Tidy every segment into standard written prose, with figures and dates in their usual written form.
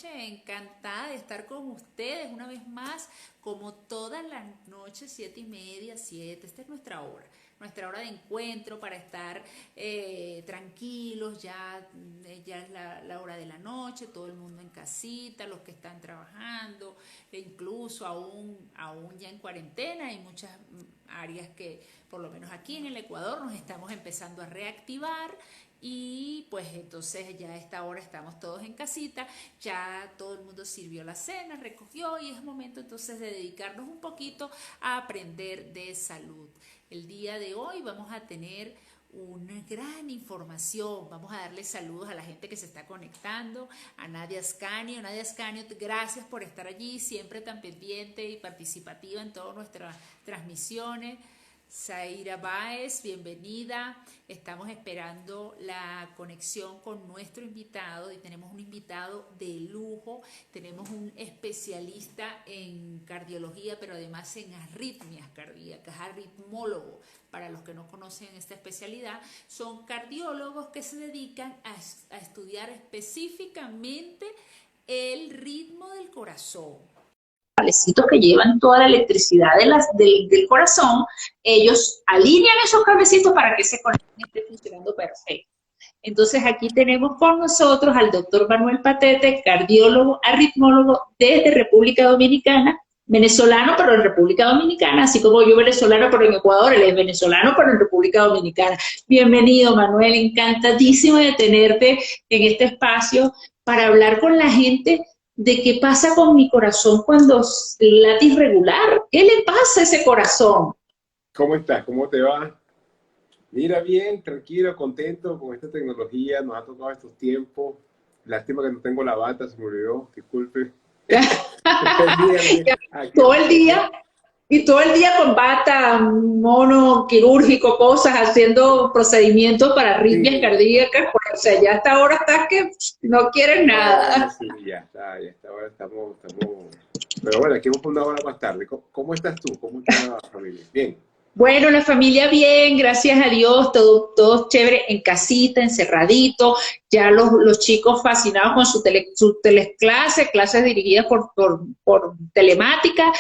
noche, encantada de estar con ustedes una vez más, como todas las noches, 7:30, 7. Esta es nuestra hora de encuentro para estar tranquilos. Ya es la hora de la noche, todo el mundo en casita, los que están trabajando, e incluso aún ya en cuarentena. Hay muchas áreas que, por lo menos aquí en el Ecuador, nos estamos empezando a reactivar. Y pues entonces ya a esta hora estamos todos en casita, ya todo el mundo sirvió la cena, recogió, y es momento entonces de dedicarnos un poquito a aprender de salud. El día de hoy vamos a tener una gran información. Vamos a darle saludos a la gente que se está conectando, a Nadia Ascanio. Nadia Ascanio, gracias por estar allí, siempre tan pendiente y participativa en todas nuestras transmisiones. Zaira Báez, bienvenida. Estamos esperando la conexión con nuestro invitado y tenemos un invitado de lujo. Tenemos un especialista en cardiología, pero además en arritmias cardíacas, arritmólogo. Para los que no conocen esta especialidad, son cardiólogos que se dedican a estudiar específicamente el ritmo del corazón. Cablecitos que llevan toda la electricidad del corazón, ellos alinean esos cablecitos para que ese corazón esté funcionando perfecto. Entonces aquí tenemos con nosotros al doctor Manuel Patete, cardiólogo, arritmólogo desde República Dominicana, venezolano pero en República Dominicana, así como yo venezolano pero en Ecuador, él es venezolano pero en República Dominicana. Bienvenido, Manuel, encantadísimo de tenerte en este espacio para hablar con la gente de qué pasa con mi corazón cuando late irregular. ¿Qué le pasa a ese corazón? ¿Cómo estás? ¿Cómo te va? Mira, bien, tranquilo, contento con esta tecnología. Nos ha tocado estos tiempos. Lástima que no tengo la bata, se me olvidó, disculpe. Todo el día, y todo el día con bata, mono quirúrgico, cosas, haciendo procedimientos para arritmias cardíacas. Pues, o sea, ya hasta ahora estás que no quieres nada. Sí, ya está, ahora estamos. Pero bueno, aquí vamos una hora más tarde. ¿Cómo estás tú? ¿Cómo está la familia? Bien. Bueno, la familia bien, gracias a Dios, todo chévere, en casita, encerradito, ya los chicos fascinados con su clases dirigidas por telemática,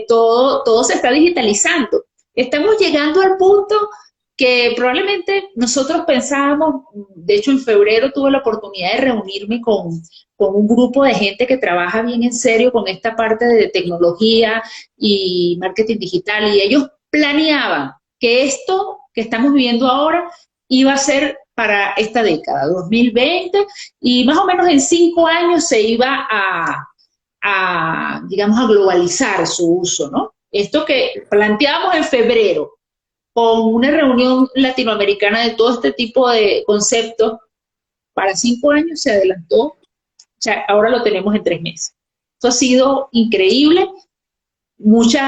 todo se está digitalizando. Estamos llegando al punto que probablemente nosotros pensábamos. De hecho en febrero tuve la oportunidad de reunirme con un grupo de gente que trabaja bien en serio con esta parte de tecnología y marketing digital, y ellos planeaban que esto que estamos viviendo ahora iba a ser para esta década, 2020, y más o menos en 5 años se iba digamos, a globalizar su uso, ¿no? Esto que planteamos en febrero, con una reunión latinoamericana de todo este tipo de conceptos, para 5 años se adelantó, o sea, ahora lo tenemos en 3 meses. Esto ha sido increíble, muchos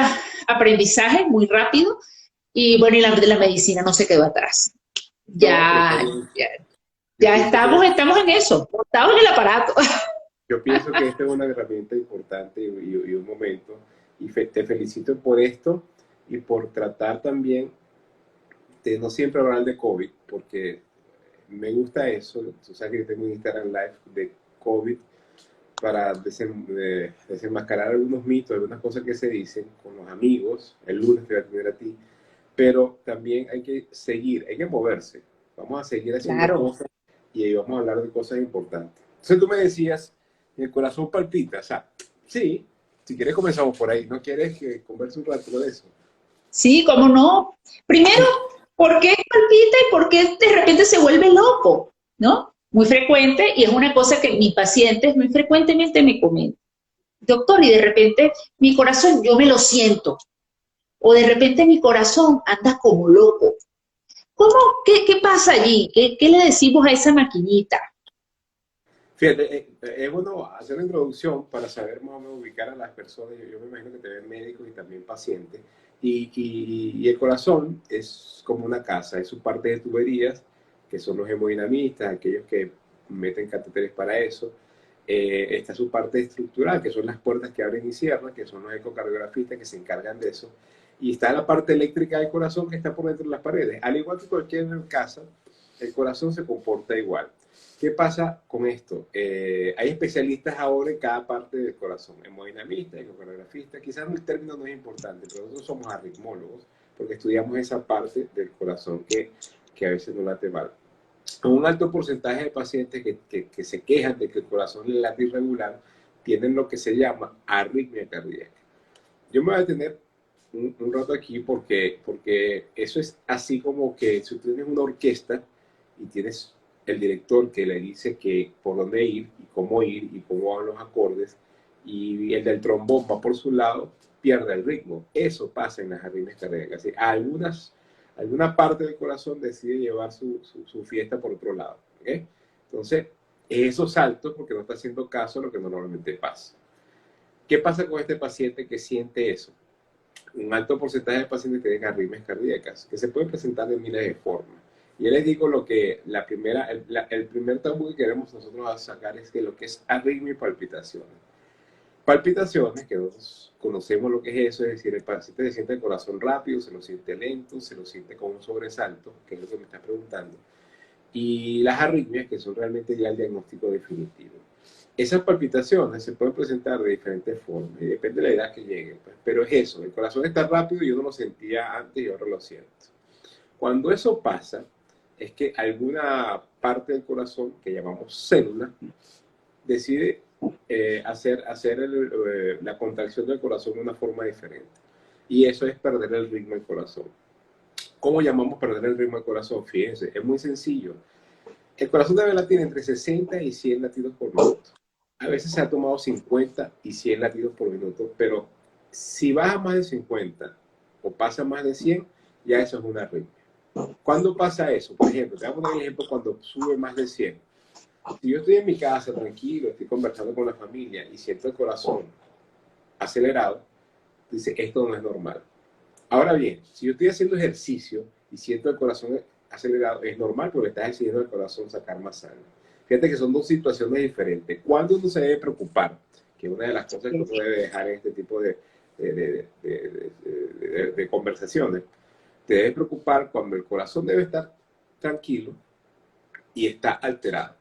aprendizajes muy rápido, y bueno, y la medicina no se quedó atrás. Ya estamos en eso, estamos en el aparato. Yo pienso que esta es una herramienta importante y un momento, y te felicito por esto y por tratar también de no siempre hablar de COVID, porque me gusta eso. Tú sabes que yo tengo un Instagram Live de COVID para desenmascarar algunos mitos, algunas cosas que se dicen con los amigos. El lunes te voy a tener a ti, pero también hay que seguir, hay que moverse. Vamos a seguir haciendo cosas y ahí vamos a hablar de cosas importantes. Entonces tú me decías, el corazón palpita, o sea, sí, si quieres comenzamos por ahí. ¿No quieres que converse un rato de eso? Sí, cómo no. Primero, ¿por qué palpita y por qué de repente se vuelve loco? ¿No? Muy frecuente, y es una cosa que mis pacientes muy frecuentemente me comentan. Doctor, y de repente mi corazón yo me lo siento, o de repente mi corazón anda como loco. ¿Cómo? ¿Qué pasa allí? ¿Qué le decimos a esa maquinita? Fíjate, es bueno hacer una introducción para saber más o menos ubicar a las personas. Yo me imagino que te ven médicos y también pacientes. Y el corazón es como una casa, es su parte de tuberías, que son los hemodinamistas, aquellos que meten catéteres para eso. Está su parte estructural, que son las puertas que abren y cierran, que son los ecocardiografistas que se encargan de eso. Y está la parte eléctrica del corazón, que está por dentro de las paredes. Al igual que cualquier casa, el corazón se comporta igual. ¿Qué pasa con esto? Hay especialistas ahora en cada parte del corazón, hemodinamistas, ecocardiografistas, quizás el término no es importante, pero nosotros somos arritmólogos porque estudiamos esa parte del corazón que a veces no late mal. Un alto porcentaje de pacientes que se quejan de que el corazón le late irregular tienen lo que se llama arritmia cardíaca. Yo me voy a detener un rato aquí porque eso es así como que si tú tienes una orquesta y tienes el director que le dice que por dónde ir y cómo van los acordes, y el del trombón va por su lado, pierde el ritmo. Eso pasa en las arritmias cardíacas. ¿Sí? Alguna parte del corazón decide llevar su fiesta por otro lado. ¿Okay? Entonces, esos saltos porque no está haciendo caso a lo que normalmente pasa. ¿Qué pasa con este paciente que siente eso? Un alto porcentaje de pacientes tienen arritmias cardíacas, que se pueden presentar de miles de formas. Y yo les digo lo que el primer tabú que queremos nosotros sacar es que lo que es arritmia y palpitaciones. Palpitaciones, que nosotros conocemos lo que es eso, es decir, el paciente se siente el corazón rápido, se lo siente lento, se lo siente con un sobresalto, que es lo que me estás preguntando. Y las arritmias, que son realmente ya el diagnóstico definitivo. Esas palpitaciones se pueden presentar de diferentes formas y depende de la edad que lleguen. Pues, pero es eso, el corazón está rápido y yo no lo sentía antes y ahora lo siento. Cuando eso pasa, es que alguna parte del corazón, que llamamos célula, decide hacer la contracción del corazón de una forma diferente. Y eso es perder el ritmo del corazón. ¿Cómo llamamos perder el ritmo del corazón? Fíjense, es muy sencillo. El corazón debe latir entre 60 y 100 latidos por minuto. A veces se ha tomado 50 y 100 latidos por minuto, pero si baja más de 50 o pasa más de 100, ya eso es una arritmia. ¿Cuándo pasa eso? Por ejemplo, te voy a poner el ejemplo cuando sube más de 100. Si yo estoy en mi casa tranquilo, estoy conversando con la familia y siento el corazón acelerado, dice, esto no es normal. Ahora bien, si yo estoy haciendo ejercicio y siento el corazón acelerado, es normal porque estás exigiendo al corazón sacar más sangre. Fíjate que son dos situaciones diferentes. ¿Cuándo uno se debe preocupar? Que una de las cosas que uno debe dejar en este tipo de conversaciones, te debe preocupar cuando el corazón debe estar tranquilo y está alterado.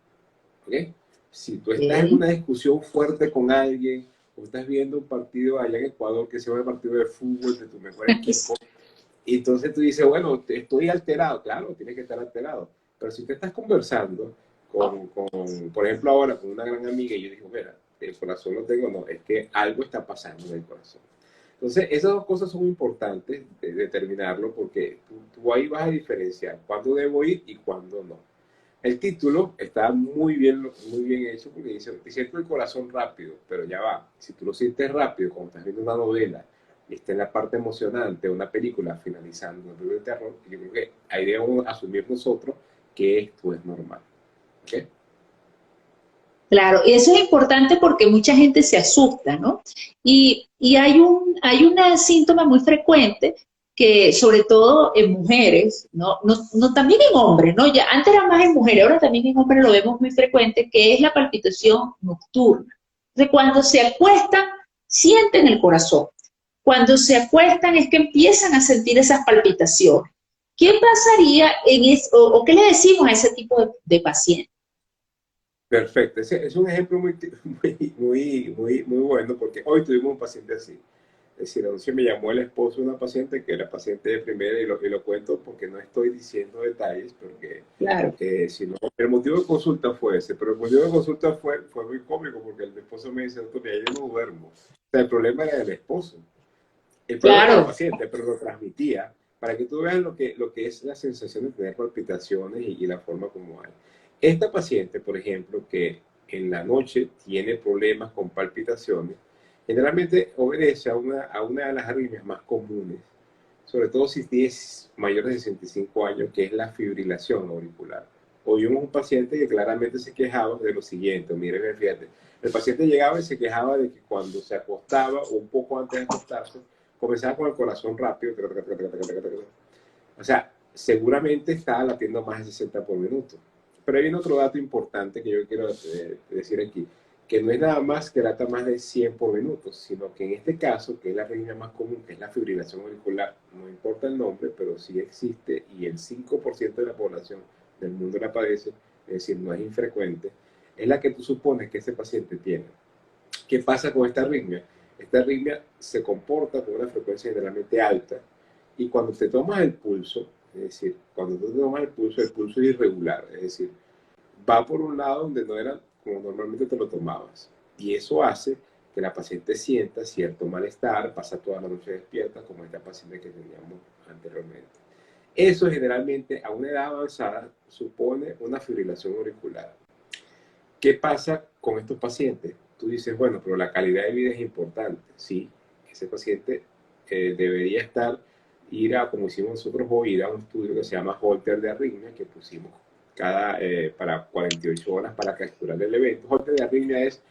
¿Okay? Si tú estás en una discusión fuerte con alguien o estás viendo un partido allá en Ecuador que se llama el partido de fútbol de tu mejor equipo, y entonces tú dices, bueno, estoy alterado. Claro, tienes que estar alterado. Pero si te estás conversando por ejemplo, ahora con una gran amiga y yo digo, mira, el corazón lo tengo, no, es que algo está pasando en el corazón. Entonces, esas dos cosas son importantes de determinarlo porque tú ahí vas a diferenciar cuándo debo ir y cuándo no. El título está muy bien hecho porque dice, te siento el corazón rápido, pero ya va, si tú lo sientes rápido, como estás viendo una novela, y está en la parte emocionante, una película finalizando, una película de terror, yo creo que ahí debemos asumir nosotros que esto es normal. ¿Okay? Claro, y eso es importante porque mucha gente se asusta, ¿no? Y hay un síntoma muy frecuente que, sobre todo en mujeres, no también en hombres, ¿no? Ya antes era más en mujeres, ahora también en hombres lo vemos muy frecuente, que es la palpitación nocturna. Entonces, cuando se acuestan, sienten el corazón. Cuando se acuestan es que empiezan a sentir esas palpitaciones. ¿Qué pasaría o qué le decimos a ese tipo de pacientes? Perfecto, ese es un ejemplo muy bueno porque hoy tuvimos un paciente así. Es decir, anoche me llamó el esposo de una paciente que era paciente de primera y lo cuento porque no estoy diciendo detalles, porque Claro. si no, el motivo de consulta fue ese, pero el motivo de consulta fue muy cómico porque el esposo me dice, doctor, ya yo no duermo. O sea, el problema era del esposo. El problema era el paciente, pero lo transmitía para que tú veas lo que es la sensación de tener palpitaciones y la forma como hay. Esta paciente, por ejemplo, que en la noche tiene problemas con palpitaciones, generalmente obedece a una de las arritmias más comunes, sobre todo si tienes mayores de 65 años, que es la fibrilación auricular. Hoy vimos un paciente que claramente se quejaba de lo siguiente, miren, fíjate, el paciente llegaba y se quejaba de que cuando se acostaba o un poco antes de acostarse, comenzaba con el corazón rápido, o sea, seguramente estaba latiendo más de 60 por minuto. Pero hay otro dato importante que yo quiero decir aquí, que no es nada más que lata más de 100 por minuto, sino que en este caso, que es la arritmia más común, que es la fibrilación auricular, no importa el nombre, pero sí existe y el 5% de la población del mundo la padece, es decir, no es infrecuente, es la que tú supones que ese paciente tiene. ¿Qué pasa con esta arritmia? Esta arritmia se comporta con una frecuencia generalmente alta y cuando te tomas el pulso, es decir, cuando tú te tomas el pulso es irregular, es decir, va por un lado donde no era como normalmente te lo tomabas. Y eso hace que la paciente sienta cierto malestar, pasa toda la noche despierta, como esta paciente que teníamos anteriormente. Eso generalmente a una edad avanzada supone una fibrilación auricular. ¿Qué pasa con estos pacientes? Tú dices, bueno, pero la calidad de vida es importante. Sí, ese paciente debería ir a, como hicimos nosotros hoy, ir a un estudio que se llama Holter de arritmia, que pusimos para 48 horas para capturar el evento. Holter de arritmia es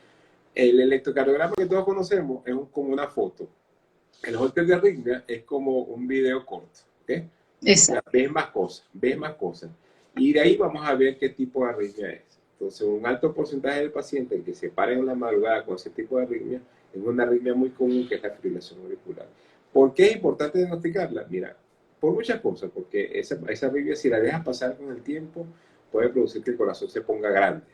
el electrocardiograma que todos conocemos, es como una foto. El Holter de arritmia es como un video corto, ¿ok? Exacto. Ves más cosas. Y de ahí vamos a ver qué tipo de arritmia es. Entonces, un alto porcentaje del paciente que se para en la madrugada con ese tipo de arritmia es una arritmia muy común que es la fibrilación auricular. ¿Por qué es importante diagnosticarla? Mira, por muchas cosas, porque esa arritmia, si la dejas pasar con el tiempo, puede producir que el corazón se ponga grande.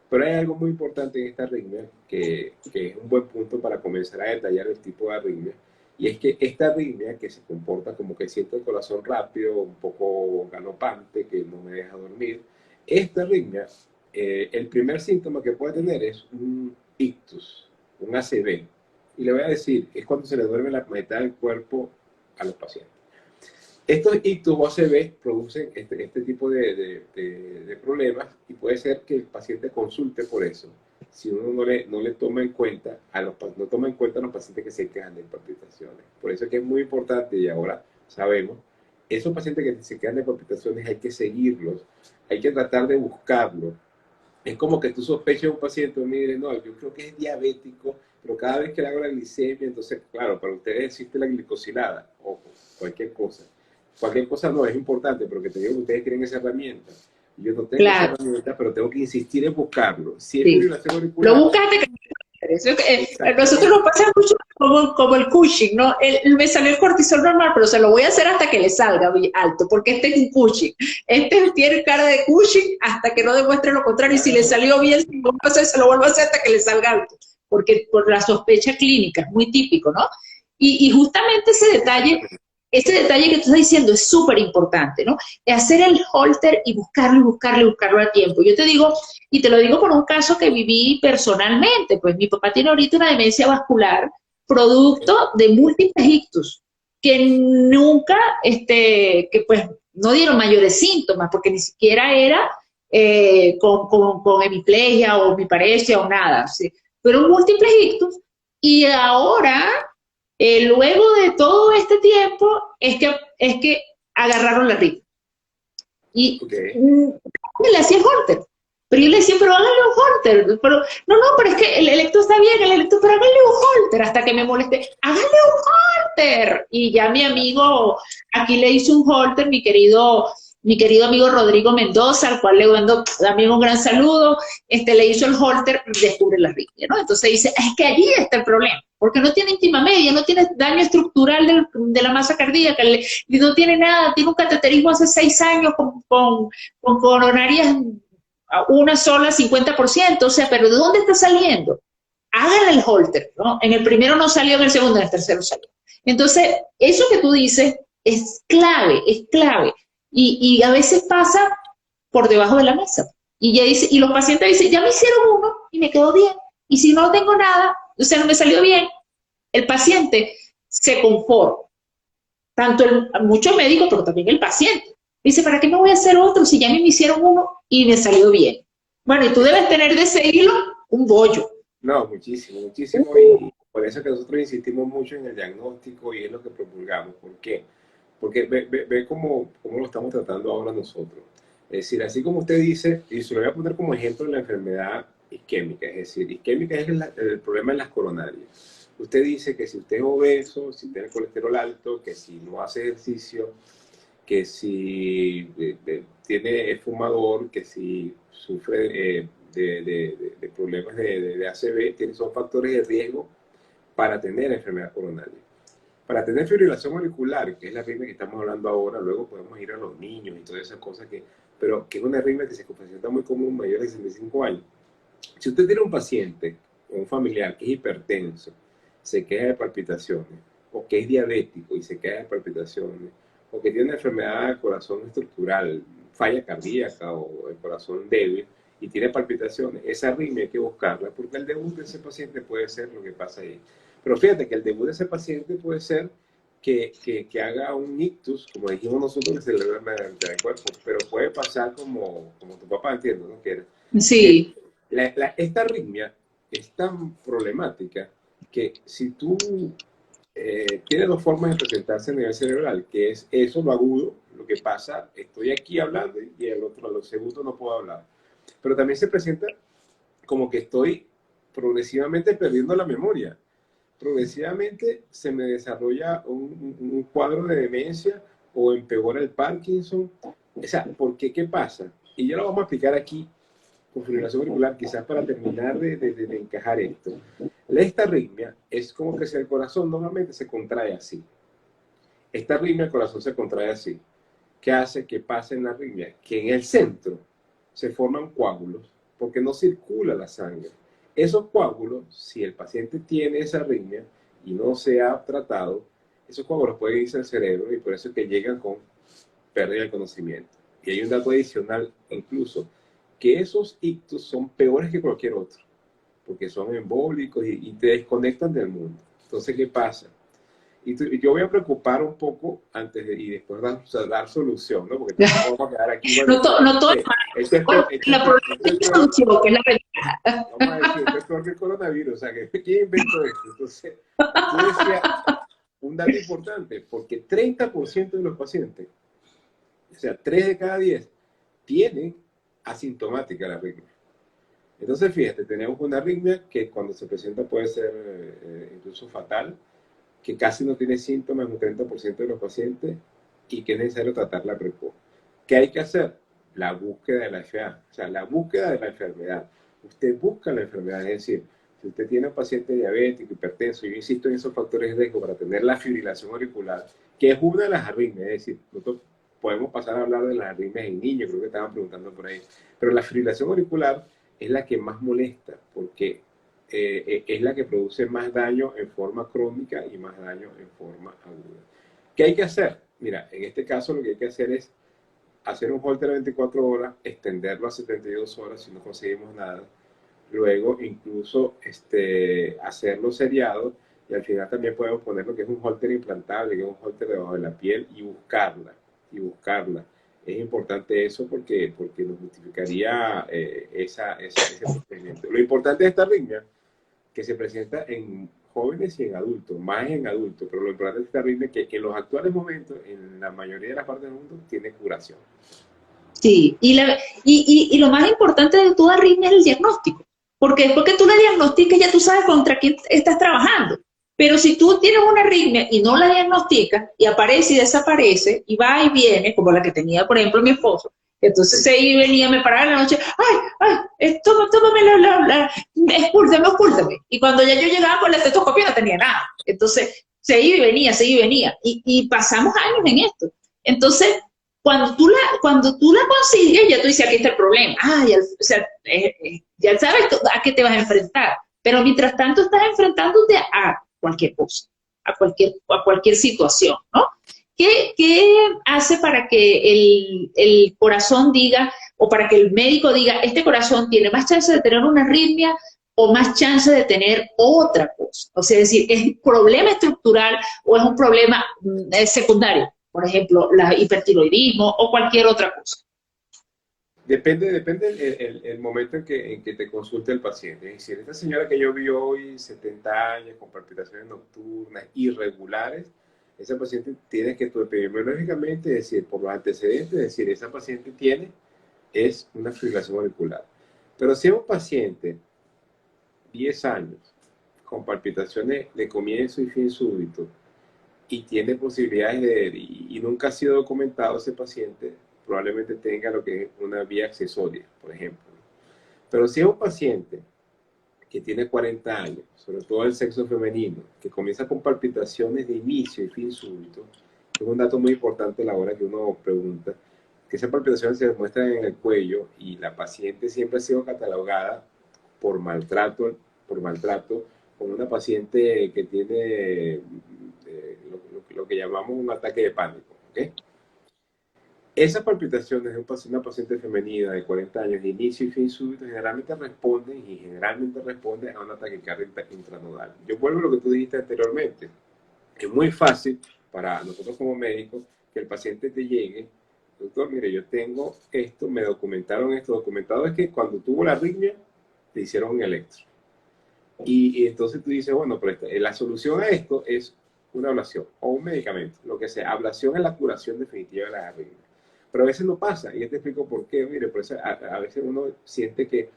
Pero hay algo muy importante en esta arritmia que es un buen punto para comenzar a detallar el tipo de arritmia. Y es que esta arritmia que se comporta como que siento el corazón rápido, un poco galopante, que no me deja dormir, esta arritmia, el primer síntoma que puede tener es un ictus, un ACV. Y le voy a decir, es cuando se le duerme la mitad del cuerpo a los pacientes. Estos ictus o ACV producen este tipo de problemas y puede ser que el paciente consulte por eso. Si uno no le toma en cuenta no toma en cuenta a los pacientes que se quedan de palpitaciones. Por eso es que es muy importante, y ahora sabemos, esos pacientes que se quedan de palpitaciones hay que seguirlos, hay que tratar de buscarlos. Es como que tú sospeches a un paciente, mire, no, yo creo que es diabético, pero cada vez que le hago la glicemia, entonces, claro, para ustedes existe la glicosilada, ojo, cualquier cosa. Cualquier cosa no es importante, pero que te digo que ustedes quieren esa herramienta. Yo no tengo esa herramienta, pero tengo que insistir en buscarlo. Si es fibrilación auricular, lo buscaste. Nosotros nos pasa mucho como el Cushing, ¿no? Me salió el cortisol normal, pero se lo voy a hacer hasta que le salga alto, porque este es un Cushing. Este tiene cara de Cushing hasta que no demuestre lo contrario. Y si le salió bien, se lo vuelvo a hacer hasta que le salga alto, porque por la sospecha clínica, es muy típico, ¿no? Y justamente ese detalle que tú estás diciendo es súper importante, ¿no? Hacer el holter y buscarlo a tiempo. Yo te digo, y te lo digo por un caso que viví personalmente, pues mi papá tiene ahorita una demencia vascular producto de múltiples ictus, que nunca, que pues no dieron mayores síntomas, porque ni siquiera era con hemiplegia o biparesia o nada, ¿sí? Fueron múltiples ictus, y ahora luego de todo este tiempo es que agarraron la ritmo. Y le hacía el holter. Pero yo le decía, pero hágale un holter. Pero, no, pero es que el electro está bien, pero hágale un holter. Hasta que me molesté, hágale un holter. Y ya mi amigo, aquí le hizo un holter, mi querido amigo Rodrigo Mendoza, al cual le mando también un gran saludo, le hizo el holter y descubre la arritmia, ¿no? Entonces dice, es que allí está el problema, porque no tiene íntima media, no tiene daño estructural de la masa cardíaca, no tiene nada, tiene un cateterismo hace 6 años con coronarias una sola, 50%, o sea, pero ¿de dónde está saliendo? Háganle el holter, ¿no? En el primero no salió, en el segundo, en el tercero salió. Entonces, eso que tú dices es clave, es clave. Y a veces pasa por debajo de la mesa. Y ya dice, y los pacientes dicen, ya me hicieron uno y me quedó bien. Y si no tengo nada, o sea, no me salió bien, el paciente se conforma. Tanto muchos médicos, pero también el paciente. Dice, ¿para qué me voy a hacer otro si ya me hicieron uno y me salió bien? Bueno, y tú debes tener de ese hilo un bollo. No, muchísimo, muchísimo. Y por eso que nosotros insistimos mucho en el diagnóstico y es lo que promulgamos. ¿Por qué? Porque ve cómo lo estamos tratando ahora nosotros. Es decir, así como usted dice, y se lo voy a poner como ejemplo de la enfermedad isquémica, es decir, isquémica es el problema en las coronarias. Usted dice que si usted es obeso, si tiene colesterol alto, que si no hace ejercicio, que si es fumador, que si sufre de problemas de ACV, son factores de riesgo para tener enfermedad coronaria. Para tener fibrilación auricular, que es la arritmia que estamos hablando ahora, luego podemos ir a los niños y todas esas cosas que pero que es una arritmia que se presenta muy común mayores de 65 años. Si usted tiene un paciente o un familiar que es hipertenso, se queja de palpitaciones, o que es diabético y se queja de palpitaciones, o que tiene una enfermedad del corazón estructural, falla cardíaca o el corazón débil, y tiene palpitaciones, esa arritmia hay que buscarla, porque el debut de ese paciente puede ser lo que pasa ahí. Pero fíjate que el debut de ese paciente puede ser que haga un ictus, como dijimos nosotros, que se le duerme del cuerpo, pero puede pasar como tu papá, entiendo, ¿no? Sí, Esta arritmia es tan problemática que si tú tiene dos formas de presentarse a nivel cerebral, que es eso, lo agudo, lo que pasa, estoy aquí hablando y el otro, a los segundos no puedo hablar. Pero también se presenta como que estoy progresivamente perdiendo la memoria. Progresivamente se me desarrolla un cuadro de demencia o empeora el Parkinson. O sea, ¿por qué? ¿Qué pasa? Y ya lo vamos a explicar aquí con fibrilación auricular, quizás para terminar de encajar esto. Esta arritmia es como que si el corazón normalmente se contrae así. Esta arritmia, el corazón se contrae así. ¿Qué hace que pase en la arritmia? Que en el centro se forman coágulos porque no circula la sangre. Esos coágulos, si el paciente tiene esa arritmia y no se ha tratado, esos coágulos pueden irse al cerebro y por eso es que llegan con pérdida de conocimiento. Y hay un dato adicional incluso, que esos ictus son peores que cualquier otro, porque son embólicos y te desconectan del mundo. Entonces, ¿qué pasa? Yo voy a preocupar un poco antes y después dar solución, ¿no? Porque tampoco vamos a quedar aquí. Bueno, no todo bueno, la producción, que es la ventaja. vamos a decir, esto es peor que el coronavirus. O sea, ¿quién inventó esto? Entonces, tú decías un dato importante, porque 30% de los pacientes, o sea, 3 de cada 10, tienen asintomática la arritmia. Entonces, fíjate, tenemos una arritmia que cuando se presenta puede ser incluso fatal, que casi no tiene síntomas en un 30% de los pacientes y que es necesario tratarla precoz. ¿Qué hay que hacer? La búsqueda de la FA, o sea, la búsqueda de la enfermedad. Usted busca la enfermedad, es decir, si usted tiene un paciente diabético, hipertenso, yo insisto en esos factores de riesgo para tener la fibrilación auricular, que es una de las arritmias, es decir, nosotros podemos pasar a hablar de las arritmias en niños, creo que estaban preguntando por ahí, pero la fibrilación auricular es la que más molesta, porque es la que produce más daño en forma crónica y más daño en forma aguda. ¿Qué hay que hacer? Mira, en este caso lo que hay que hacer es hacer un holter de 24 horas, extenderlo a 72 horas si no conseguimos nada, luego incluso hacerlo seriado y al final también podemos poner lo que es un holter implantable, que es un holter debajo de la piel y buscarla, y buscarla. Es importante eso porque nos justificaría ese procedimiento. Lo importante de esta arritmia que se presenta en jóvenes y en adultos, más en adultos, pero lo importante de esta arritmia es que en los actuales momentos, en la mayoría de las partes del mundo, tiene curación. Sí, y lo más importante de toda arritmia es el diagnóstico, porque después que tú la diagnostiques ya tú sabes contra quién estás trabajando. Pero si tú tienes una arritmia y no la diagnosticas y aparece y desaparece y va y viene, como la que tenía, por ejemplo, mi esposo, entonces se iba y venía, me paraba en la noche, tómame, expúlsame. Y cuando ya yo llegaba con la estetoscopia no tenía nada. Entonces se iba y venía, y pasamos años en esto. Entonces, cuando tú la consigues, ya tú dices, aquí está el problema. Ya sabes a qué te vas a enfrentar. Pero mientras tanto estás enfrentándote a cualquier cosa, a cualquier situación, ¿no? ¿Qué hace para que el corazón diga, o para que el médico diga, este corazón tiene más chance de tener una arritmia o más chance de tener otra cosa? O sea, es decir, ¿es un problema estructural o es un problema secundario? Por ejemplo, el hipertiroidismo o cualquier otra cosa. Depende el momento en que te consulte el paciente. Es decir, esta señora que yo vi hoy, 70 años, con palpitaciones nocturnas irregulares, esa paciente tiene que tú epidemiológicamente decir, por los antecedentes, decir, esa paciente es una fibrilación auricular. Pero si es un paciente, 10 años, con palpitaciones de comienzo y fin súbito, y tiene posibilidades y nunca ha sido documentado ese paciente, probablemente tenga lo que es una vía accesoria, por ejemplo. Pero si es un paciente que tiene 40 años, sobre todo el sexo femenino, que comienza con palpitaciones de inicio y fin súbito, es un dato muy importante a la hora que uno pregunta, que esas palpitaciones se demuestran en el cuello y la paciente siempre ha sido catalogada por maltrato, como una paciente que tiene lo que llamamos un ataque de pánico. ¿Okay? Esas palpitaciones de una paciente femenina de 40 años de inicio y fin súbito generalmente responden a una taquicardia intranodal. Yo vuelvo a lo que tú dijiste anteriormente. Es muy fácil para nosotros como médicos que el paciente te llegue, doctor, mire, yo tengo esto, me documentaron esto. Documentado es que cuando tuvo la arritmia, te hicieron un electro. Y entonces tú dices, bueno, pero la solución a esto es una ablación o un medicamento, lo que sea. Ablación es la curación definitiva de las arritmias. Pero a veces no pasa, y yo te explico por qué. Mire, por eso a veces uno siente que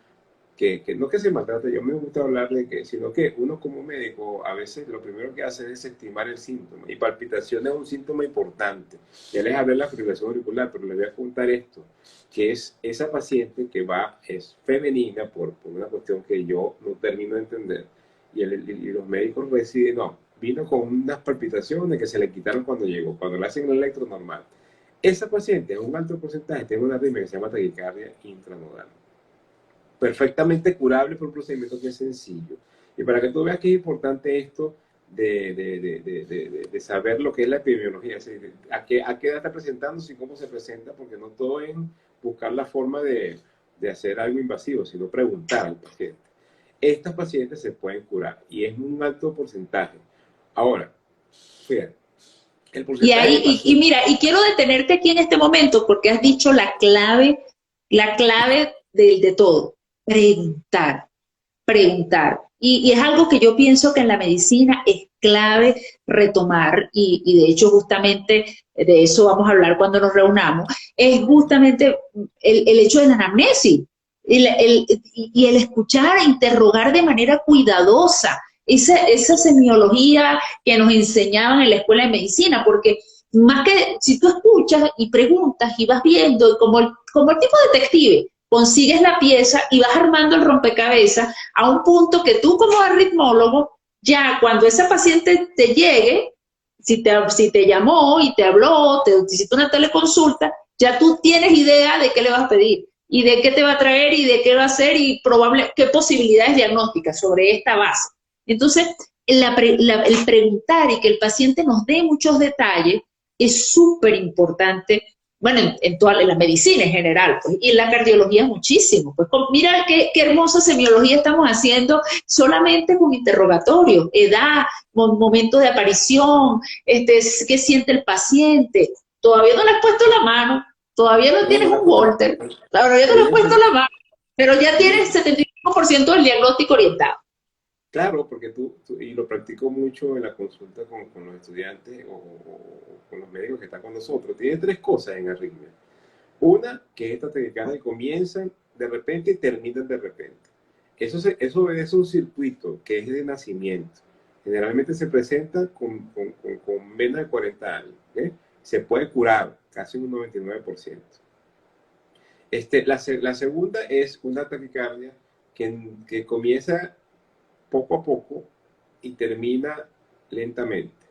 no que se maltrata, yo me gusta hablar de que, sino que uno como médico a veces lo primero que hace es desestimar el síntoma, y palpitación es un síntoma importante. Ya les hablé de la fibrilación auricular, pero les voy a contar esto, que es esa paciente que es femenina por una cuestión que yo no termino de entender, y los médicos deciden, no, vino con unas palpitaciones que se le quitaron cuando llegó, cuando le hacen el electro normal. Esa paciente, en un alto porcentaje, tiene una arritmia que se llama taquicardia intranodal. Perfectamente curable por un procedimiento que es sencillo. Y para que tú veas que es importante esto de saber lo que es la epidemiología, es decir, a qué edad está presentándose y cómo se presenta, porque no todo es buscar la forma de hacer algo invasivo, sino preguntar al paciente. Estas pacientes se pueden curar y es un alto porcentaje. Ahora, fíjate, el porcentaje Y ahí, y mira, y quiero detenerte aquí en este momento porque has dicho la clave de todo, preguntar. Y es algo que yo pienso que en la medicina es clave retomar, y de hecho justamente de eso vamos a hablar cuando nos reunamos, es justamente el hecho de la anamnesis, y el escuchar e interrogar de manera cuidadosa esa semiología que nos enseñaban en la escuela de medicina, porque más que si tú escuchas y preguntas y vas viendo, como el tipo detective, consigues la pieza y vas armando el rompecabezas a un punto que tú como arritmólogo, ya cuando esa paciente te llegue, si te llamó y te habló, te hiciste una teleconsulta, ya tú tienes idea de qué le vas a pedir y de qué te va a traer y de qué va a hacer y qué posibilidades diagnósticas sobre esta base. Entonces, el preguntar y que el paciente nos dé muchos detalles es súper importante, bueno, en la medicina en general, pues, y en la cardiología muchísimo. Pues, mira qué hermosa semiología estamos haciendo solamente con interrogatorios, edad, momento de aparición, qué siente el paciente. Todavía no le has puesto la mano, todavía no tienes un Holter, todavía no le has puesto la mano, pero ya tienes 75% del diagnóstico orientado. Claro, porque y lo practico mucho en la consulta con los estudiantes o con los médicos que están con nosotros. Tiene tres cosas en arritmia. Una, que es esta taquicardia que comienzan de repente y terminan de repente. Eso obedece a un circuito que es de nacimiento. Generalmente se presenta con menos de 40 años. ¿Okay? Se puede curar, casi un 99%. La segunda es una taquicardia que comienza poco a poco y termina lentamente.